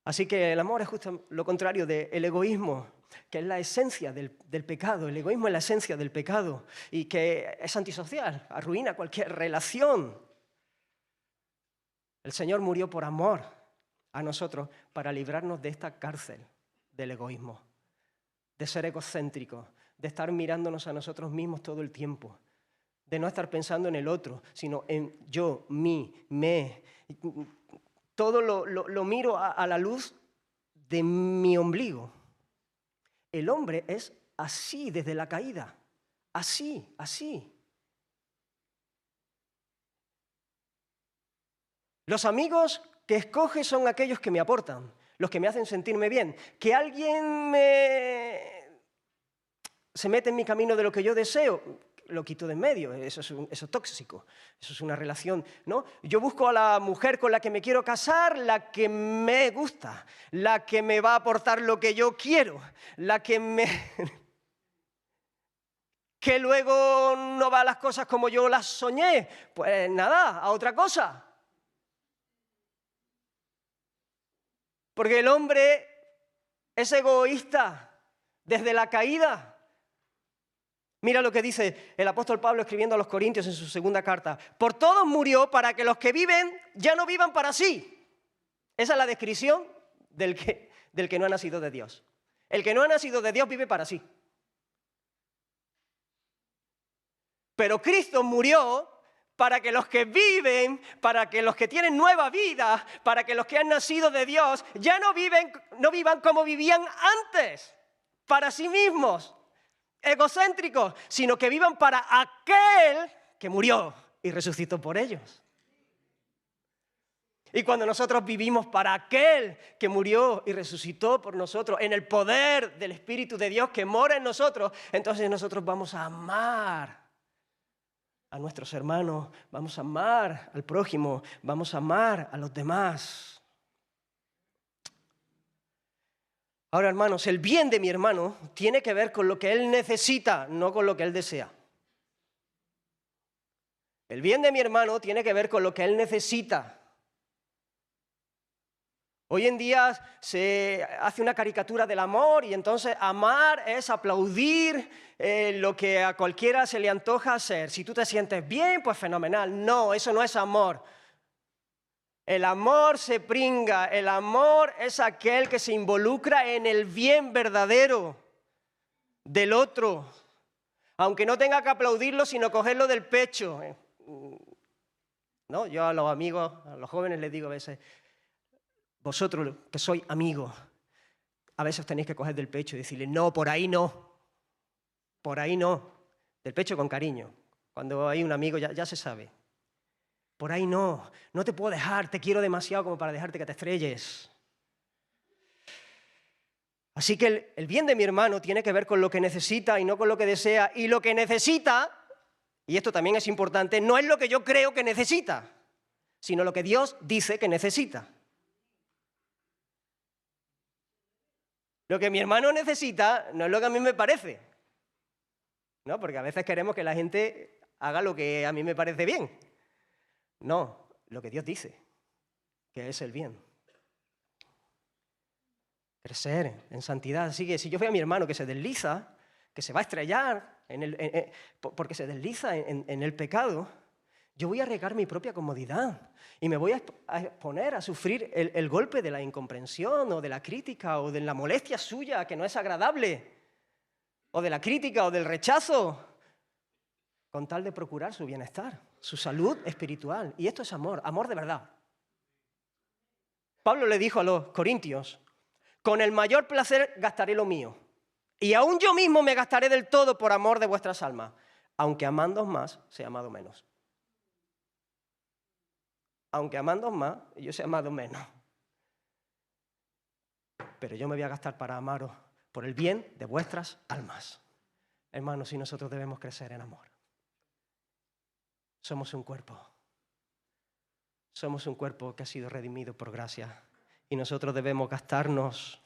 Así que el amor es justo lo contrario del egoísmo, que es la esencia del pecado. El egoísmo es la esencia del pecado y que es antisocial, arruina cualquier relación. El Señor murió por amor a nosotros para librarnos de esta cárcel del egoísmo, de ser egocéntricos, de estar mirándonos a nosotros mismos todo el tiempo, de no estar pensando en el otro, sino en yo, mí, me. Todo lo miro a la luz de mi ombligo. El hombre es así desde la caída, así. Los amigos que escoge son aquellos que me aportan, los que me hacen sentirme bien. Que alguien se mete en mi camino de lo que yo deseo, lo quito de en medio, eso es tóxico, eso es una relación, ¿no? Yo busco a la mujer con la que me quiero casar, la que me gusta, la que me va a aportar lo que yo quiero, la que que luego no va a las cosas como yo las soñé, pues nada, a otra cosa. Porque el hombre es egoísta desde la caída. Mira lo que dice el apóstol Pablo escribiendo a los Corintios en su segunda carta. Por todos murió para que los que viven ya no vivan para sí. Esa es la descripción del que no ha nacido de Dios. El que no ha nacido de Dios vive para sí. Pero Cristo murió para que los que viven, para que los que tienen nueva vida, para que los que han nacido de Dios ya no vivan como vivían antes, para sí mismos, egocéntricos, sino que vivan para aquel que murió y resucitó por ellos. Y cuando nosotros vivimos para aquel que murió y resucitó por nosotros, en el poder del Espíritu de Dios que mora en nosotros, entonces nosotros vamos a amar a nuestros hermanos, vamos a amar al prójimo, vamos a amar a los demás. Ahora, hermanos, el bien de mi hermano tiene que ver con lo que él necesita, no con lo que él desea. El bien de mi hermano tiene que ver con lo que él necesita. Hoy en día se hace una caricatura del amor y entonces amar es aplaudir lo que a cualquiera se le antoja hacer. Si tú te sientes bien, pues fenomenal. No, eso no es amor. El amor se pringa, el amor es aquel que se involucra en el bien verdadero del otro, aunque no tenga que aplaudirlo, sino cogerlo del pecho. ¿No? Yo a los amigos, a los jóvenes les digo a veces, vosotros que sois amigos, a veces os tenéis que coger del pecho y decirle, no, por ahí no, del pecho con cariño. Cuando hay un amigo ya se sabe. Por ahí no te puedo dejar, te quiero demasiado como para dejarte que te estrelles. Así que el bien de mi hermano tiene que ver con lo que necesita y no con lo que desea. Y lo que necesita, y esto también es importante, no es lo que yo creo que necesita, sino lo que Dios dice que necesita. Lo que mi hermano necesita no es lo que a mí me parece, ¿no? Porque a veces queremos que la gente haga lo que a mí me parece bien. No, lo que Dios dice, que es el bien. Crecer en santidad. Así que si yo veo a mi hermano que se desliza, que se va a estrellar porque se desliza en el pecado, yo voy a arriesgar mi propia comodidad y me voy a exponer a sufrir el golpe de la incomprensión o de la crítica o de la molestia suya que no es agradable, o de la crítica o del rechazo, con tal de procurar su bienestar, su salud espiritual. Y esto es amor, amor de verdad. Pablo le dijo a los corintios, con el mayor placer gastaré lo mío, y aún yo mismo me gastaré del todo por amor de vuestras almas, aunque amándoos más, sea amado menos. Aunque amándoos más, yo sea amado menos. Pero yo me voy a gastar para amaros por el bien de vuestras almas. Hermanos, y nosotros debemos crecer en amor. Somos un cuerpo. Somos un cuerpo que ha sido redimido por gracia. Y nosotros debemos gastarnos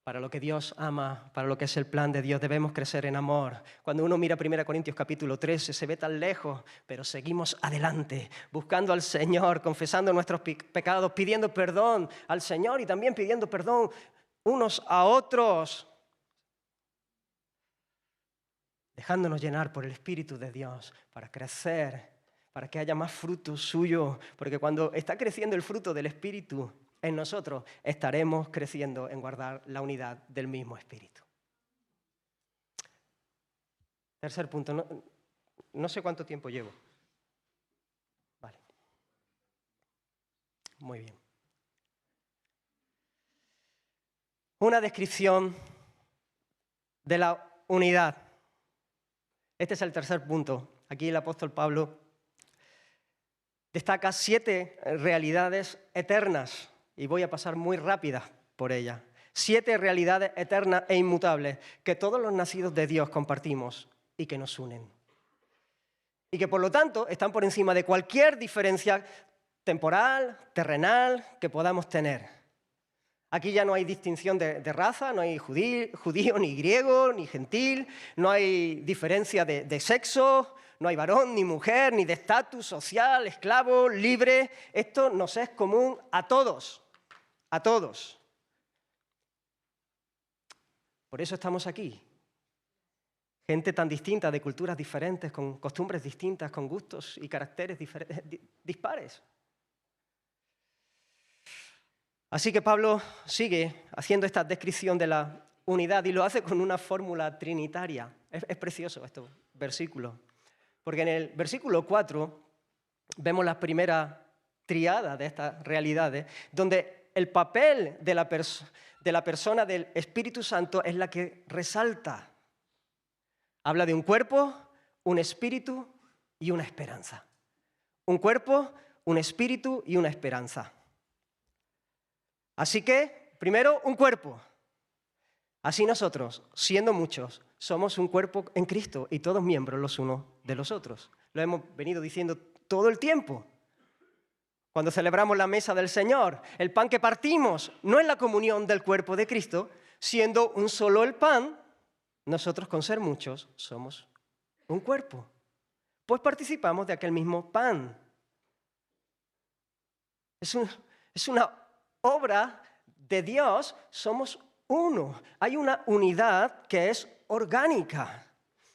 para lo que Dios ama, para lo que es el plan de Dios. Debemos crecer en amor. Cuando uno mira 1 Corintios capítulo 13, se ve tan lejos, pero seguimos adelante, buscando al Señor, confesando nuestros pecados, pidiendo perdón al Señor y también pidiendo perdón unos a otros, dejándonos llenar por el Espíritu de Dios para crecer, para que haya más fruto suyo, porque cuando está creciendo el fruto del Espíritu en nosotros, estaremos creciendo en guardar la unidad del mismo Espíritu. Tercer punto, no sé cuánto tiempo llevo. Vale. Muy bien. Una descripción de la unidad. Este es el tercer punto. Aquí el apóstol Pablo destaca 7 realidades eternas y voy a pasar muy rápida por ellas. 7 realidades eternas e inmutables que todos los nacidos de Dios compartimos y que nos unen. Y que por lo tanto están por encima de cualquier diferencia temporal, terrenal que podamos tener. Aquí ya no hay distinción de raza, no hay judío, ni griego, ni gentil, no hay diferencia de sexo, no hay varón, ni mujer, ni de estatus social, esclavo, libre. Esto nos es común a todos, a todos. Por eso estamos aquí. Gente tan distinta, de culturas diferentes, con costumbres distintas, con gustos y caracteres dispares. Así que Pablo sigue haciendo esta descripción de la unidad y lo hace con una fórmula trinitaria. Es precioso estos versículos, porque en el versículo 4 vemos la primera triada de estas realidades, donde el papel de la persona del Espíritu Santo es la que resalta. Habla de un cuerpo, un espíritu y una esperanza. Un cuerpo, un espíritu y una esperanza. Así que, primero, un cuerpo. Así nosotros, siendo muchos, somos un cuerpo en Cristo y todos miembros los unos de los otros. Lo hemos venido diciendo todo el tiempo. Cuando celebramos la mesa del Señor, el pan que partimos no es la comunión del cuerpo de Cristo, siendo un solo el pan, nosotros con ser muchos somos un cuerpo. Pues participamos de aquel mismo pan. Es una obra de Dios, somos uno. Hay una unidad que es orgánica.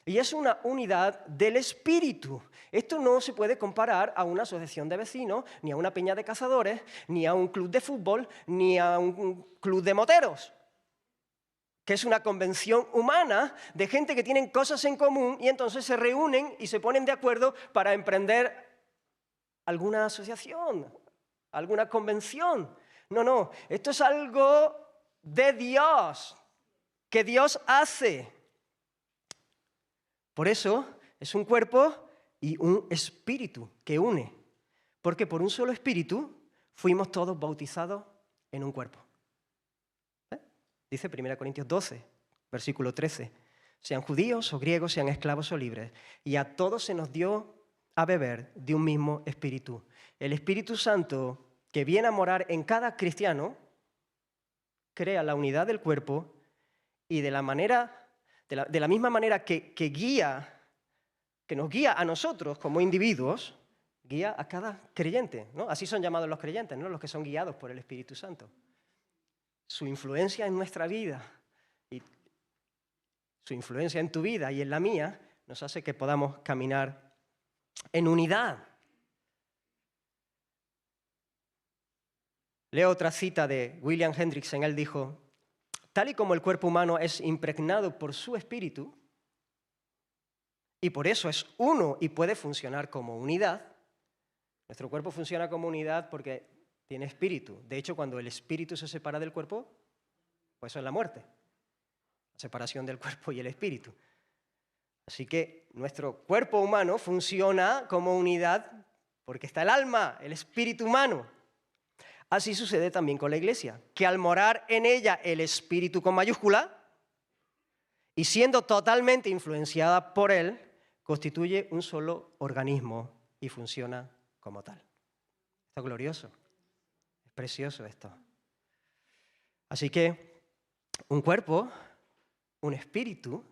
Y es una unidad del espíritu. Esto no se puede comparar a una asociación de vecinos, ni a una peña de cazadores, ni a un club de fútbol, ni a un club de moteros, que es una convención humana de gente que tienen cosas en común y entonces se reúnen y se ponen de acuerdo para emprender alguna asociación, alguna convención. No, esto es algo de Dios, que Dios hace. Por eso es un cuerpo y un espíritu que une, porque por un solo espíritu fuimos todos bautizados en un cuerpo. Dice 1 Corintios 12, versículo 13, sean judíos o griegos, sean esclavos o libres, y a todos se nos dio a beber de un mismo espíritu. El Espíritu Santo que viene a morar en cada cristiano crea la unidad del cuerpo y de la misma manera que nos guía a nosotros como individuos, guía a cada creyente, ¿no? Así son llamados los creyentes, ¿no? Los que son guiados por el Espíritu Santo. Su influencia en nuestra vida y su influencia en tu vida y en la mía nos hace que podamos caminar en unidad. Leo otra cita de William Hendrickson. Él dijo, tal y como el cuerpo humano es impregnado por su espíritu, y por eso es uno y puede funcionar como unidad, nuestro cuerpo funciona como unidad porque tiene espíritu. De hecho, cuando el espíritu se separa del cuerpo, pues eso es la muerte, la separación del cuerpo y el espíritu. Así que nuestro cuerpo humano funciona como unidad porque está el alma, el espíritu humano. Así sucede también con la Iglesia, que al morar en ella el espíritu con mayúscula y siendo totalmente influenciada por él, constituye un solo organismo y funciona como tal. Esto es glorioso, es precioso esto. Así que un cuerpo, un espíritu,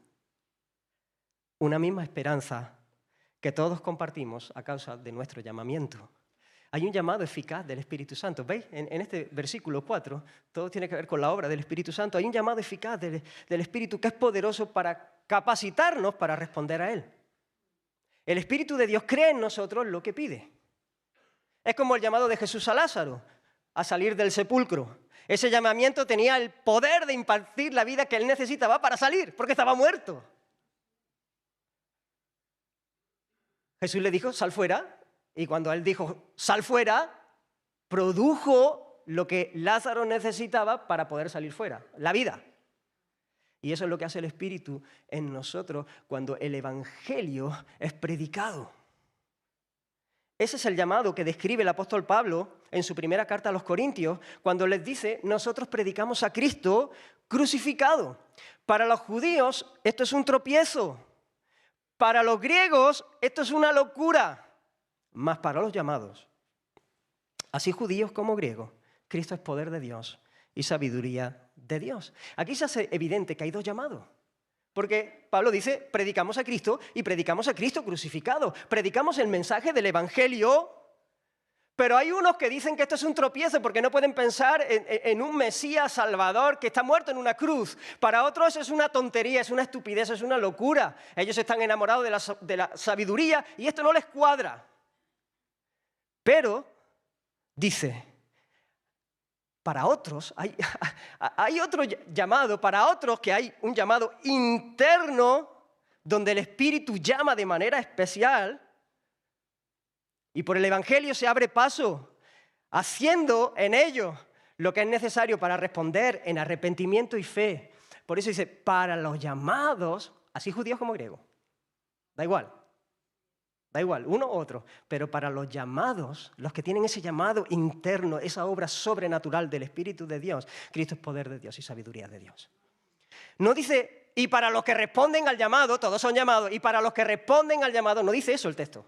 una misma esperanza que todos compartimos a causa de nuestro llamamiento. Hay un llamado eficaz del Espíritu Santo. ¿Veis? En este versículo 4, todo tiene que ver con la obra del Espíritu Santo. Hay un llamado eficaz del Espíritu que es poderoso para capacitarnos para responder a Él. El Espíritu de Dios crea en nosotros lo que pide. Es como el llamado de Jesús a Lázaro a salir del sepulcro. Ese llamamiento tenía el poder de impartir la vida que él necesitaba para salir, porque estaba muerto. Jesús le dijo, sal fuera. Y cuando él dijo, sal fuera, produjo lo que Lázaro necesitaba para poder salir fuera, la vida. Y eso es lo que hace el Espíritu en nosotros cuando el Evangelio es predicado. Ese es el llamado que describe el apóstol Pablo en su primera carta a los Corintios, cuando les dice, nosotros predicamos a Cristo crucificado. Para los judíos esto es un tropiezo. Para los griegos esto es una locura. Mas para los llamados, así judíos como griegos, Cristo es poder de Dios y sabiduría de Dios. Aquí se hace evidente que hay dos llamados. Porque Pablo dice, predicamos a Cristo y predicamos a Cristo crucificado. Predicamos el mensaje del Evangelio, pero hay unos que dicen que esto es un tropiezo porque no pueden pensar en un Mesías Salvador que está muerto en una cruz. Para otros es una tontería, es una estupidez, es una locura. Ellos están enamorados de la sabiduría y esto no les cuadra. Pero, dice, para otros, hay otro llamado, para otros que hay un llamado interno donde el Espíritu llama de manera especial y por el Evangelio se abre paso, haciendo en ellos lo que es necesario para responder en arrepentimiento y fe. Por eso dice, para los llamados, así judíos como griegos, da igual. Da igual, uno u otro, pero para los llamados, los que tienen ese llamado interno, esa obra sobrenatural del Espíritu de Dios, Cristo es poder de Dios y sabiduría de Dios. No dice, y para los que responden al llamado, todos son llamados, y para los que responden al llamado, no dice eso el texto.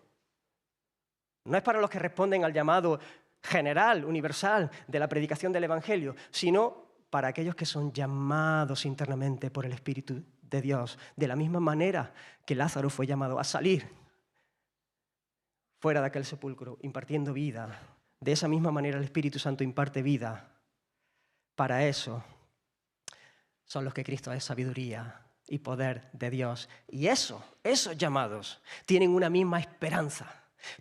No es para los que responden al llamado general, universal, de la predicación del Evangelio, sino para aquellos que son llamados internamente por el Espíritu de Dios, de la misma manera que Lázaro fue llamado a salir fuera de aquel sepulcro, impartiendo vida. De esa misma manera el Espíritu Santo imparte vida. Para eso son los que Cristo es sabiduría y poder de Dios. Y esos llamados tienen una misma esperanza.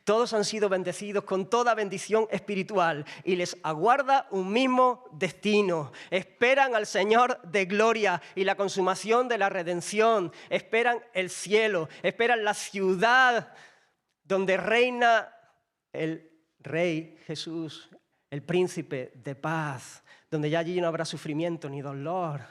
Todos han sido bendecidos con toda bendición espiritual y les aguarda un mismo destino. Esperan al Señor de gloria y la consumación de la redención. Esperan el cielo, esperan la ciudad donde reina el Rey Jesús, el príncipe de paz, donde ya allí no habrá sufrimiento ni dolor,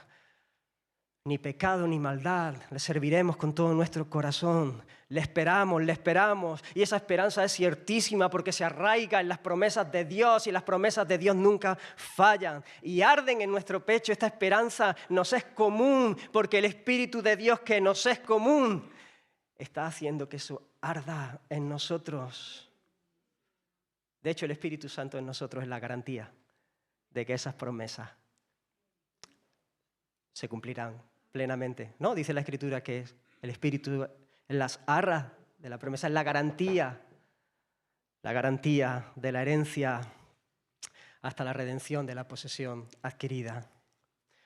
ni pecado, ni maldad. Le serviremos con todo nuestro corazón. Le esperamos. Y esa esperanza es ciertísima porque se arraiga en las promesas de Dios y las promesas de Dios nunca fallan. Y arden en nuestro pecho. Esta esperanza nos es común porque el Espíritu de Dios que nos es común está haciendo que eso arda en nosotros. De hecho, el Espíritu Santo en nosotros es la garantía de que esas promesas se cumplirán plenamente. ¿No? Dice la Escritura que el Espíritu en las arras de la promesa es la garantía de la herencia hasta la redención de la posesión adquirida.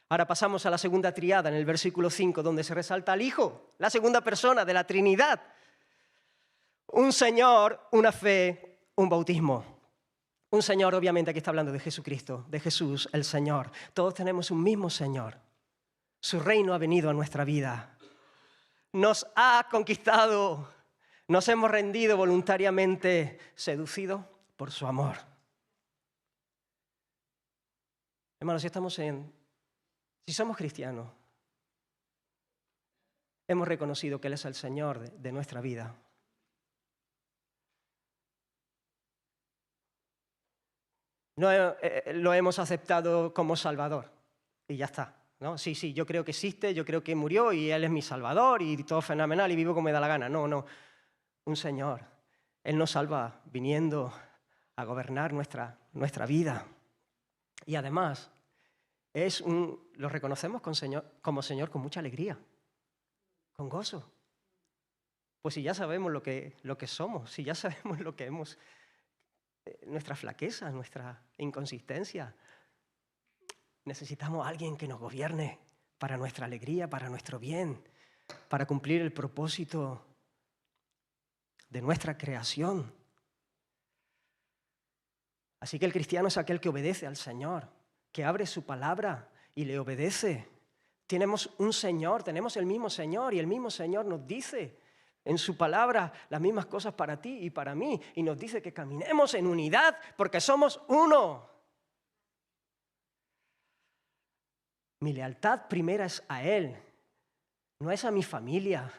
Ahora pasamos a la segunda triada en el versículo 5, donde se resalta al Hijo, la segunda persona de la Trinidad. Un Señor, una fe, un bautismo. Un Señor, obviamente, aquí está hablando de Jesucristo, de Jesús, el Señor. Todos tenemos un mismo Señor. Su reino ha venido a nuestra vida. Nos ha conquistado. Nos hemos rendido voluntariamente, seducidos por su amor. Hermanos, si somos cristianos, hemos reconocido que Él es el Señor de nuestra vida. No lo hemos aceptado como Salvador y ya está, ¿no? Sí, yo creo que existe, yo creo que murió y Él es mi Salvador y todo fenomenal y vivo como me da la gana. No, un Señor. Él nos salva viniendo a gobernar nuestra vida. Y además, lo reconocemos como Señor con mucha alegría, con gozo. Pues si ya sabemos lo que somos, si ya sabemos lo que hemos, nuestra flaqueza, nuestra inconsistencia, necesitamos a alguien que nos gobierne para nuestra alegría, para nuestro bien, para cumplir el propósito de nuestra creación. Así que el cristiano es aquel que obedece al Señor, que abre su palabra y le obedece. Tenemos un Señor, tenemos el mismo Señor y el mismo Señor nos dice en su palabra las mismas cosas para ti y para mí y nos dice que caminemos en unidad porque somos uno. Mi lealtad primera es a Él, no es a mi familia,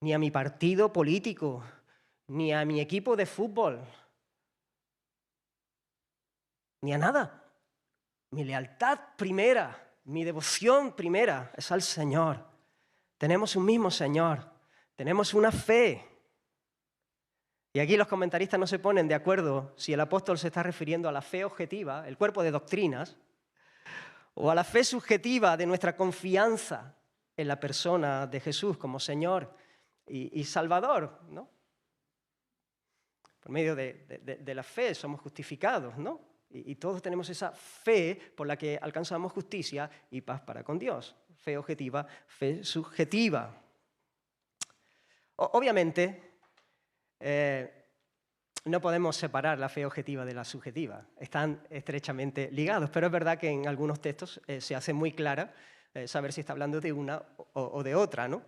ni a mi partido político, ni a mi equipo de fútbol, ni a nada. Mi lealtad primera, mi devoción primera es al Señor. Tenemos un mismo Señor, tenemos una fe. Y aquí los comentaristas no se ponen de acuerdo si el apóstol se está refiriendo a la fe objetiva, el cuerpo de doctrinas, o a la fe subjetiva de nuestra confianza en la persona de Jesús como Señor y Salvador, ¿no? Por medio de la fe somos justificados, ¿no? Y todos tenemos esa fe por la que alcanzamos justicia y paz para con Dios. Fe objetiva, fe subjetiva. Obviamente, no podemos separar la fe objetiva de la subjetiva. Están estrechamente ligados, pero es verdad que en algunos textos se hace muy clara saber si está hablando de una o de otra, ¿no?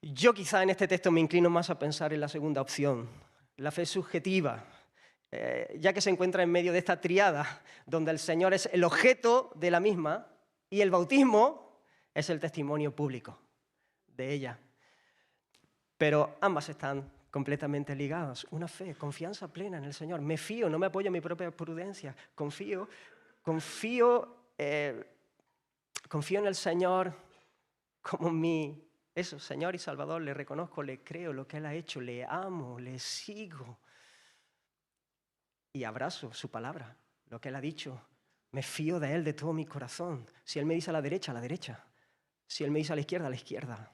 Yo quizá en este texto me inclino más a pensar en la segunda opción, la fe subjetiva, ya que se encuentra en medio de esta triada, donde el Señor es el objeto de la misma y el bautismo es el testimonio público de ella. Pero ambas están completamente ligadas. Una fe, confianza plena en el Señor. Me fío, no me apoyo en mi propia prudencia. Confío en el Señor como mi Señor y Salvador. Le reconozco, le creo lo que Él ha hecho, le amo, le sigo. Y abrazo su palabra, lo que Él ha dicho. Me fío de Él de todo mi corazón. Si Él me dice a la derecha, a la derecha. Si Él me dice a la izquierda.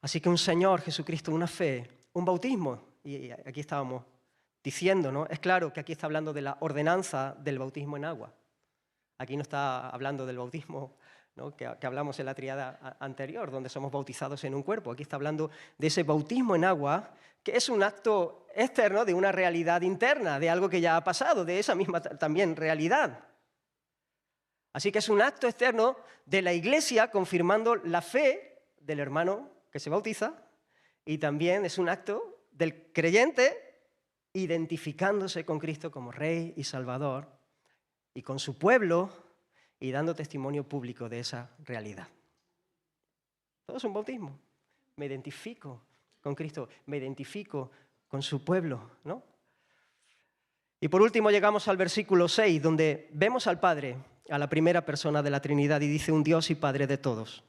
Así que un Señor, Jesucristo, una fe, un bautismo. Y aquí estábamos diciendo, ¿no? Es claro que aquí está hablando de la ordenanza del bautismo en agua. Aquí no está hablando del bautismo ¿no? que hablamos en la tríada anterior, donde somos bautizados en un cuerpo. Aquí está hablando de ese bautismo en agua, que es un acto externo de una realidad interna, de algo que ya ha pasado, de esa misma también realidad. Así que es un acto externo de la Iglesia confirmando la fe del hermano que se bautiza, y también es un acto del creyente identificándose con Cristo como Rey y Salvador, y con su pueblo, y dando testimonio público de esa realidad. Todo es un bautismo. Me identifico con Cristo, me identifico con su pueblo, ¿no? Y por último llegamos al versículo 6, donde vemos al Padre, a la primera persona de la Trinidad, y dice: un Dios y Padre de todos,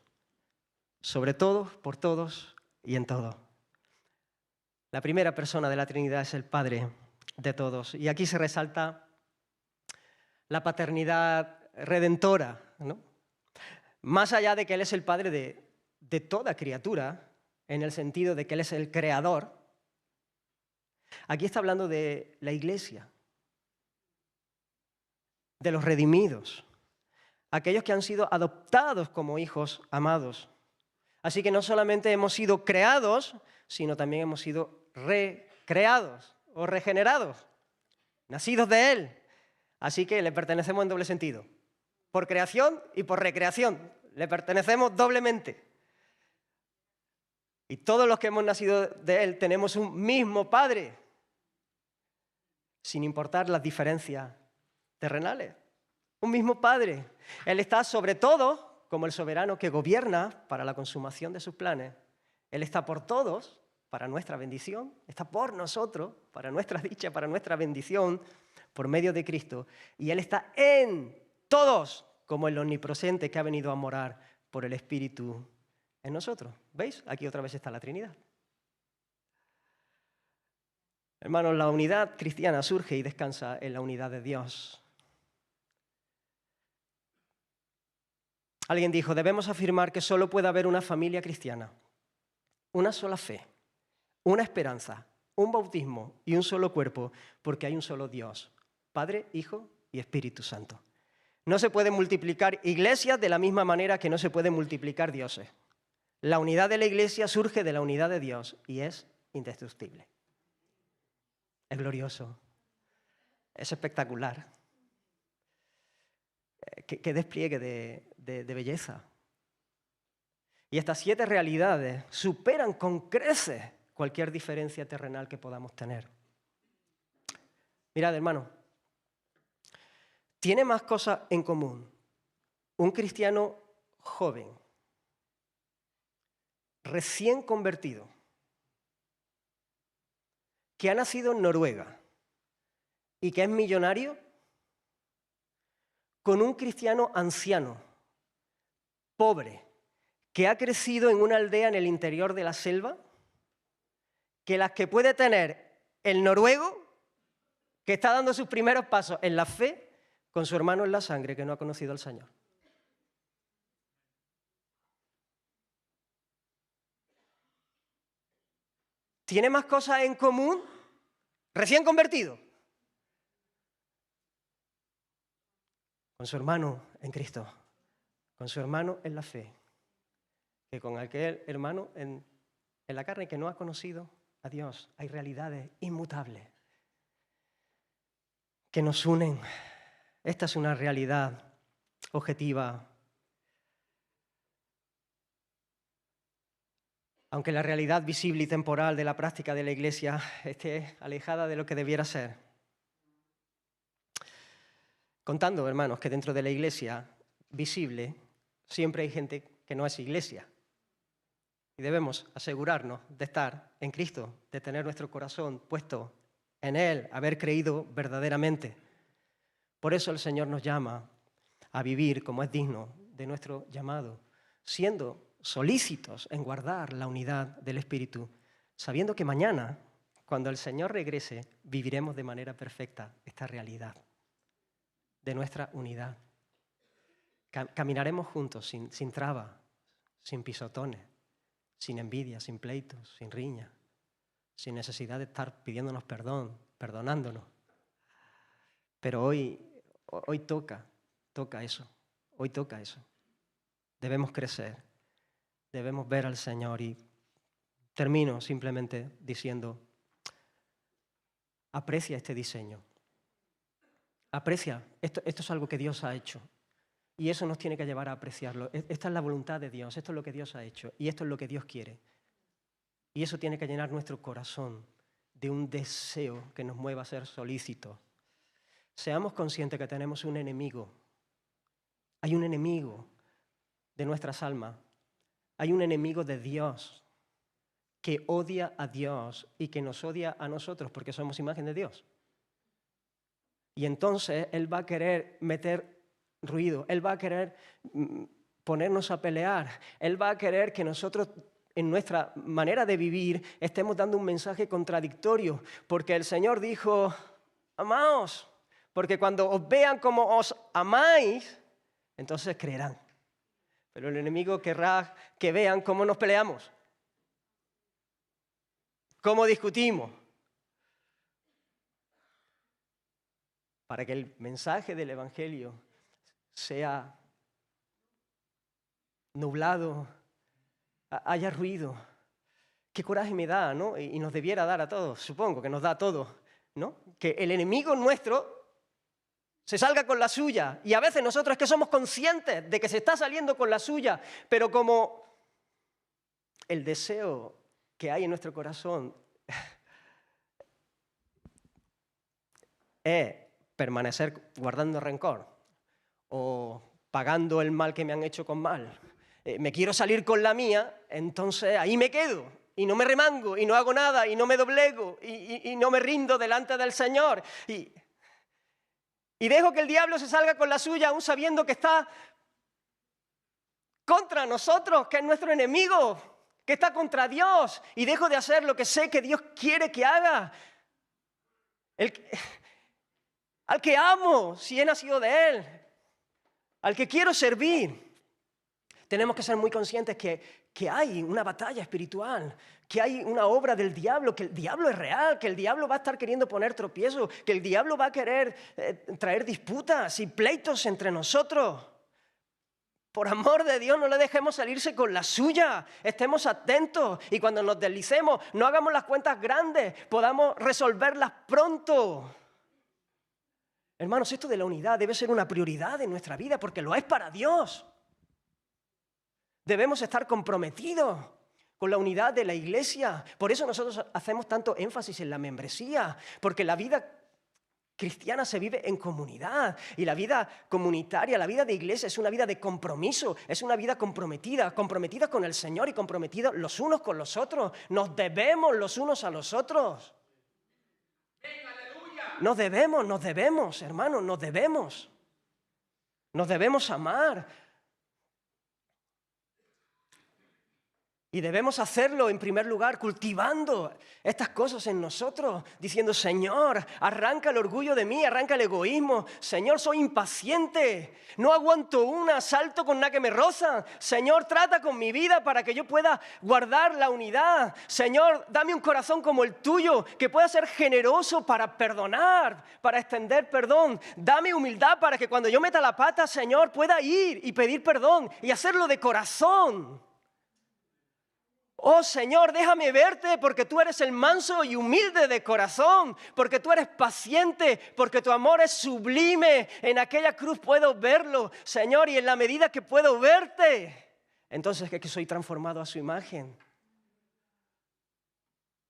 sobre todos, por todos y en todo. La primera persona de la Trinidad es el Padre de todos. Y aquí se resalta la paternidad redentora, ¿no? Más allá de que Él es el Padre de toda criatura, en el sentido de que Él es el creador, aquí está hablando de la Iglesia, de los redimidos, aquellos que han sido adoptados como hijos amados. Así que no solamente hemos sido creados, sino también hemos sido recreados o regenerados, nacidos de Él. Así que le pertenecemos en doble sentido, por creación y por recreación. Le pertenecemos doblemente. Y todos los que hemos nacido de Él tenemos un mismo Padre, sin importar las diferencias terrenales. Un mismo Padre. Él está sobre todo como el soberano que gobierna para la consumación de sus planes. Él está por todos para nuestra bendición, está por nosotros para nuestra dicha, para nuestra bendición, por medio de Cristo. Y Él está en todos como el omnipresente que ha venido a morar por el Espíritu en nosotros. ¿Veis? Aquí otra vez está la Trinidad. Hermanos, la unidad cristiana surge y descansa en la unidad de Dios. Alguien dijo: debemos afirmar que solo puede haber una familia cristiana, una sola fe, una esperanza, un bautismo y un solo cuerpo, porque hay un solo Dios, Padre, Hijo y Espíritu Santo. No se pueden multiplicar iglesias de la misma manera que no se pueden multiplicar dioses. La unidad de la Iglesia surge de la unidad de Dios y es indestructible. Es glorioso, es espectacular. Qué despliegue de belleza. Y estas 7 realidades superan con creces cualquier diferencia terrenal que podamos tener. Mirad, hermano, tiene más cosas en común un cristiano joven, recién convertido, que ha nacido en Noruega y que es millonario, con un cristiano anciano, pobre, que ha crecido en una aldea en el interior de la selva, que las que puede tener el noruego, que está dando sus primeros pasos en la fe, con su hermano en la sangre, que no ha conocido al Señor. ¿Tiene más cosas en común? Recién convertido, con su hermano en Cristo, con su hermano en la fe, que con aquel hermano en la carne que no ha conocido a Dios. Hay realidades inmutables que nos unen. Esta es una realidad objetiva. Aunque la realidad visible y temporal de la práctica de la Iglesia esté alejada de lo que debiera ser. Contando, hermanos, que dentro de la Iglesia visible siempre hay gente que no es Iglesia. Y debemos asegurarnos de estar en Cristo, de tener nuestro corazón puesto en Él, haber creído verdaderamente. Por eso el Señor nos llama a vivir como es digno de nuestro llamado, siendo solícitos en guardar la unidad del Espíritu, sabiendo que mañana, cuando el Señor regrese, viviremos de manera perfecta esta realidad de nuestra unidad. Caminaremos juntos sin trabas, sin pisotones, sin envidia, sin pleitos, sin riña, sin necesidad de estar pidiéndonos perdón, perdonándonos. Pero hoy toca eso, hoy toca eso. Debemos crecer, debemos ver al Señor. Y termino simplemente diciendo, aprecia este diseño. Aprecia, esto es algo que Dios ha hecho. Y eso nos tiene que llevar a apreciarlo. Esta es la voluntad de Dios, esto es lo que Dios ha hecho y esto es lo que Dios quiere. Y eso tiene que llenar nuestro corazón de un deseo que nos mueva a ser solícitos. Seamos conscientes que tenemos un enemigo. Hay un enemigo de nuestras almas. Hay un enemigo de Dios que odia a Dios y que nos odia a nosotros porque somos imagen de Dios. Y entonces Él va a querer meter ruido, Él va a querer ponernos a pelear, Él va a querer que nosotros en nuestra manera de vivir estemos dando un mensaje contradictorio, porque el Señor dijo, amaos, porque cuando os vean como os amáis, entonces creerán. Pero el enemigo querrá que vean cómo nos peleamos, cómo discutimos, para que el mensaje del Evangelio sea nublado, haya ruido. Qué coraje me da, ¿no? Y nos debiera dar a todos, supongo que nos da a todos, ¿no? Que el enemigo nuestro se salga con la suya. Y a veces nosotros es que somos conscientes de que se está saliendo con la suya, pero como el deseo que hay en nuestro corazón es permanecer guardando rencor o pagando el mal que me han hecho con mal. Me quiero salir con la mía, entonces ahí me quedo y no me remango y no hago nada y no me doblego y no me rindo delante del Señor. Y dejo que el diablo se salga con la suya aún sabiendo que está contra nosotros, que es nuestro enemigo, que está contra Dios. Y dejo de hacer lo que sé que Dios quiere que haga. Al que amo, si he nacido de Él. Al que quiero servir. Tenemos que ser muy conscientes que hay una batalla espiritual, que hay una obra del diablo, que el diablo es real, que el diablo va a estar queriendo poner tropiezos, que el diablo va a querer traer disputas y pleitos entre nosotros. Por amor de Dios, no le dejemos salirse con la suya, estemos atentos y cuando nos deslicemos, no hagamos las cuentas grandes, podamos resolverlas pronto. Hermanos, esto de la unidad debe ser una prioridad en nuestra vida porque lo es para Dios. Debemos estar comprometidos con la unidad de la iglesia. Por eso nosotros hacemos tanto énfasis en la membresía, porque la vida cristiana se vive en comunidad y la vida comunitaria, la vida de iglesia es una vida de compromiso, es una vida comprometida con el Señor y comprometida los unos con los otros. Nos debemos los unos a los otros. Nos debemos, hermanos, nos debemos. Nos debemos amar. Y debemos hacerlo en primer lugar cultivando estas cosas en nosotros, diciendo, Señor, arranca el orgullo de mí, arranca el egoísmo. Señor, soy impaciente, no aguanto una, salto con una que me roza. Señor, trata con mi vida para que yo pueda guardar la unidad. Señor, dame un corazón como el tuyo, que pueda ser generoso para perdonar, para extender perdón. Dame humildad para que cuando yo meta la pata, Señor, pueda ir y pedir perdón y hacerlo de corazón. Oh Señor, déjame verte porque tú eres el manso y humilde de corazón, porque tú eres paciente, porque tu amor es sublime. En aquella cruz puedo verlo, Señor, y en la medida que puedo verte, entonces es que soy transformado a su imagen.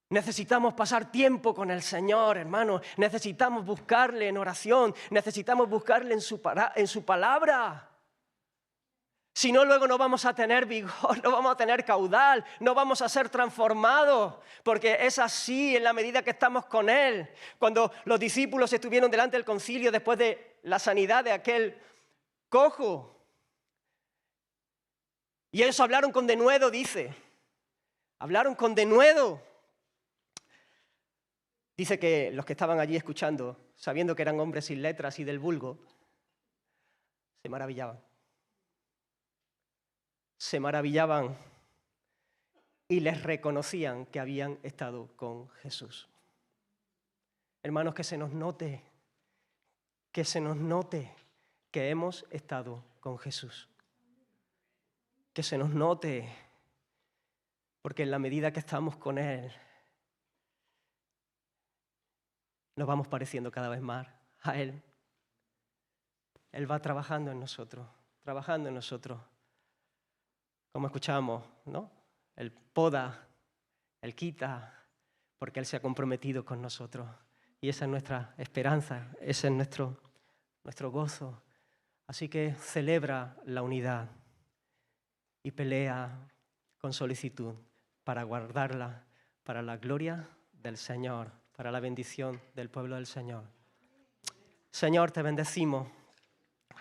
Necesitamos pasar tiempo con el Señor, hermano. Necesitamos buscarle en oración, necesitamos buscarle en su palabra. Si no, luego no vamos a tener vigor, no vamos a tener caudal, no vamos a ser transformados, porque es así en la medida que estamos con Él. Cuando los discípulos estuvieron delante del concilio después de la sanidad de aquel cojo, y ellos hablaron con denuedo, dice, hablaron con denuedo. Dice que los que estaban allí escuchando, sabiendo que eran hombres sin letras y del vulgo, se maravillaban. Se maravillaban y les reconocían que habían estado con Jesús. Hermanos, que se nos note que hemos estado con Jesús. que se nos note, porque en la medida que estamos con Él, nos vamos pareciendo cada vez más a Él. Él va trabajando en nosotros, trabajando en nosotros. Como escuchamos, ¿no? Él poda, Él quita, porque Él se ha comprometido con nosotros. Y esa es nuestra esperanza, ese es nuestro gozo. Así que celebra la unidad y pelea con solicitud para guardarla para la gloria del Señor, para la bendición del pueblo del Señor. Señor, te bendecimos,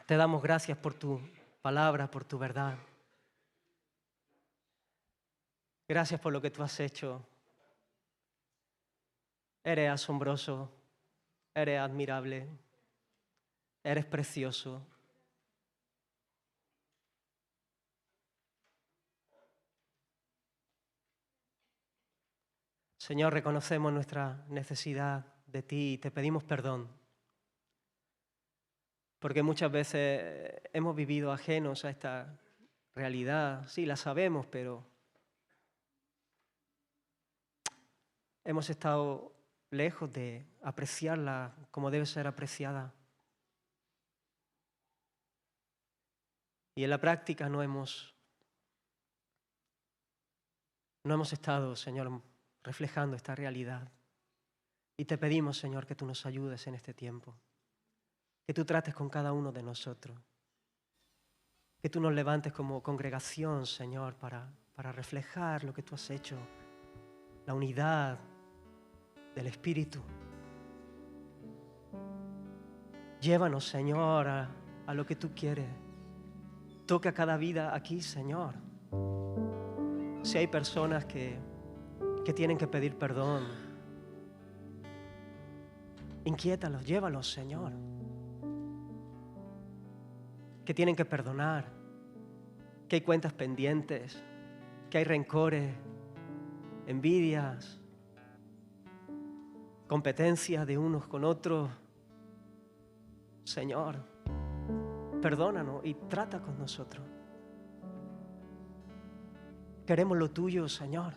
te damos gracias por tu palabra, por tu verdad. Gracias por lo que tú has hecho. Eres asombroso, eres admirable, eres precioso. Señor, reconocemos nuestra necesidad de ti y te pedimos perdón, porque muchas veces hemos vivido ajenos a esta realidad. Sí, la sabemos, pero hemos estado lejos de apreciarla como debe ser apreciada. Y en la práctica no hemos estado, Señor, reflejando esta realidad. Y te pedimos, Señor, que tú nos ayudes en este tiempo, que tú trates con cada uno de nosotros, que tú nos levantes como congregación, Señor, para reflejar lo que tú has hecho, la unidad del Espíritu. Llévanos, Señor, a lo que tú quieres. Toca cada vida aquí, Señor. Si hay personas que tienen que pedir perdón, inquiétalos, llévalos, Señor. Que tienen que perdonar, que hay cuentas pendientes, que hay rencores, envidias, competencias de unos con otros. Señor, perdónanos y trata con nosotros. Queremos lo tuyo, Señor.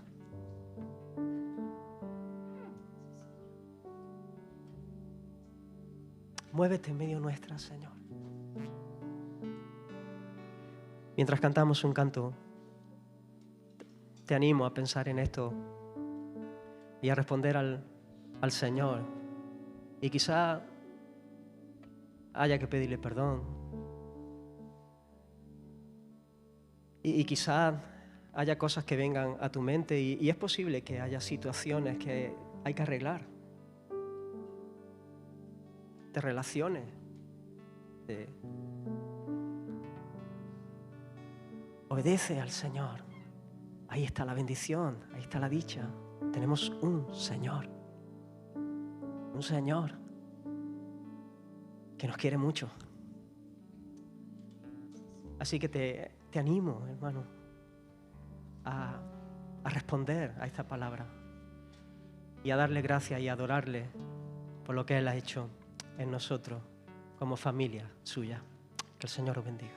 Muévete en medio nuestra, Señor. Mientras cantamos un canto, te animo a pensar en esto y a responder al Señor. Y quizá haya que pedirle perdón. Y quizá haya cosas que vengan a tu mente y es posible que haya situaciones que hay que arreglar. De relaciones. Obedece al Señor. Ahí está la bendición, ahí está la dicha. Tenemos un Señor que nos quiere mucho. Así que te animo, hermano, a responder a esta palabra y a darle gracias y a adorarle por lo que Él ha hecho en nosotros como familia suya. Que el Señor os bendiga.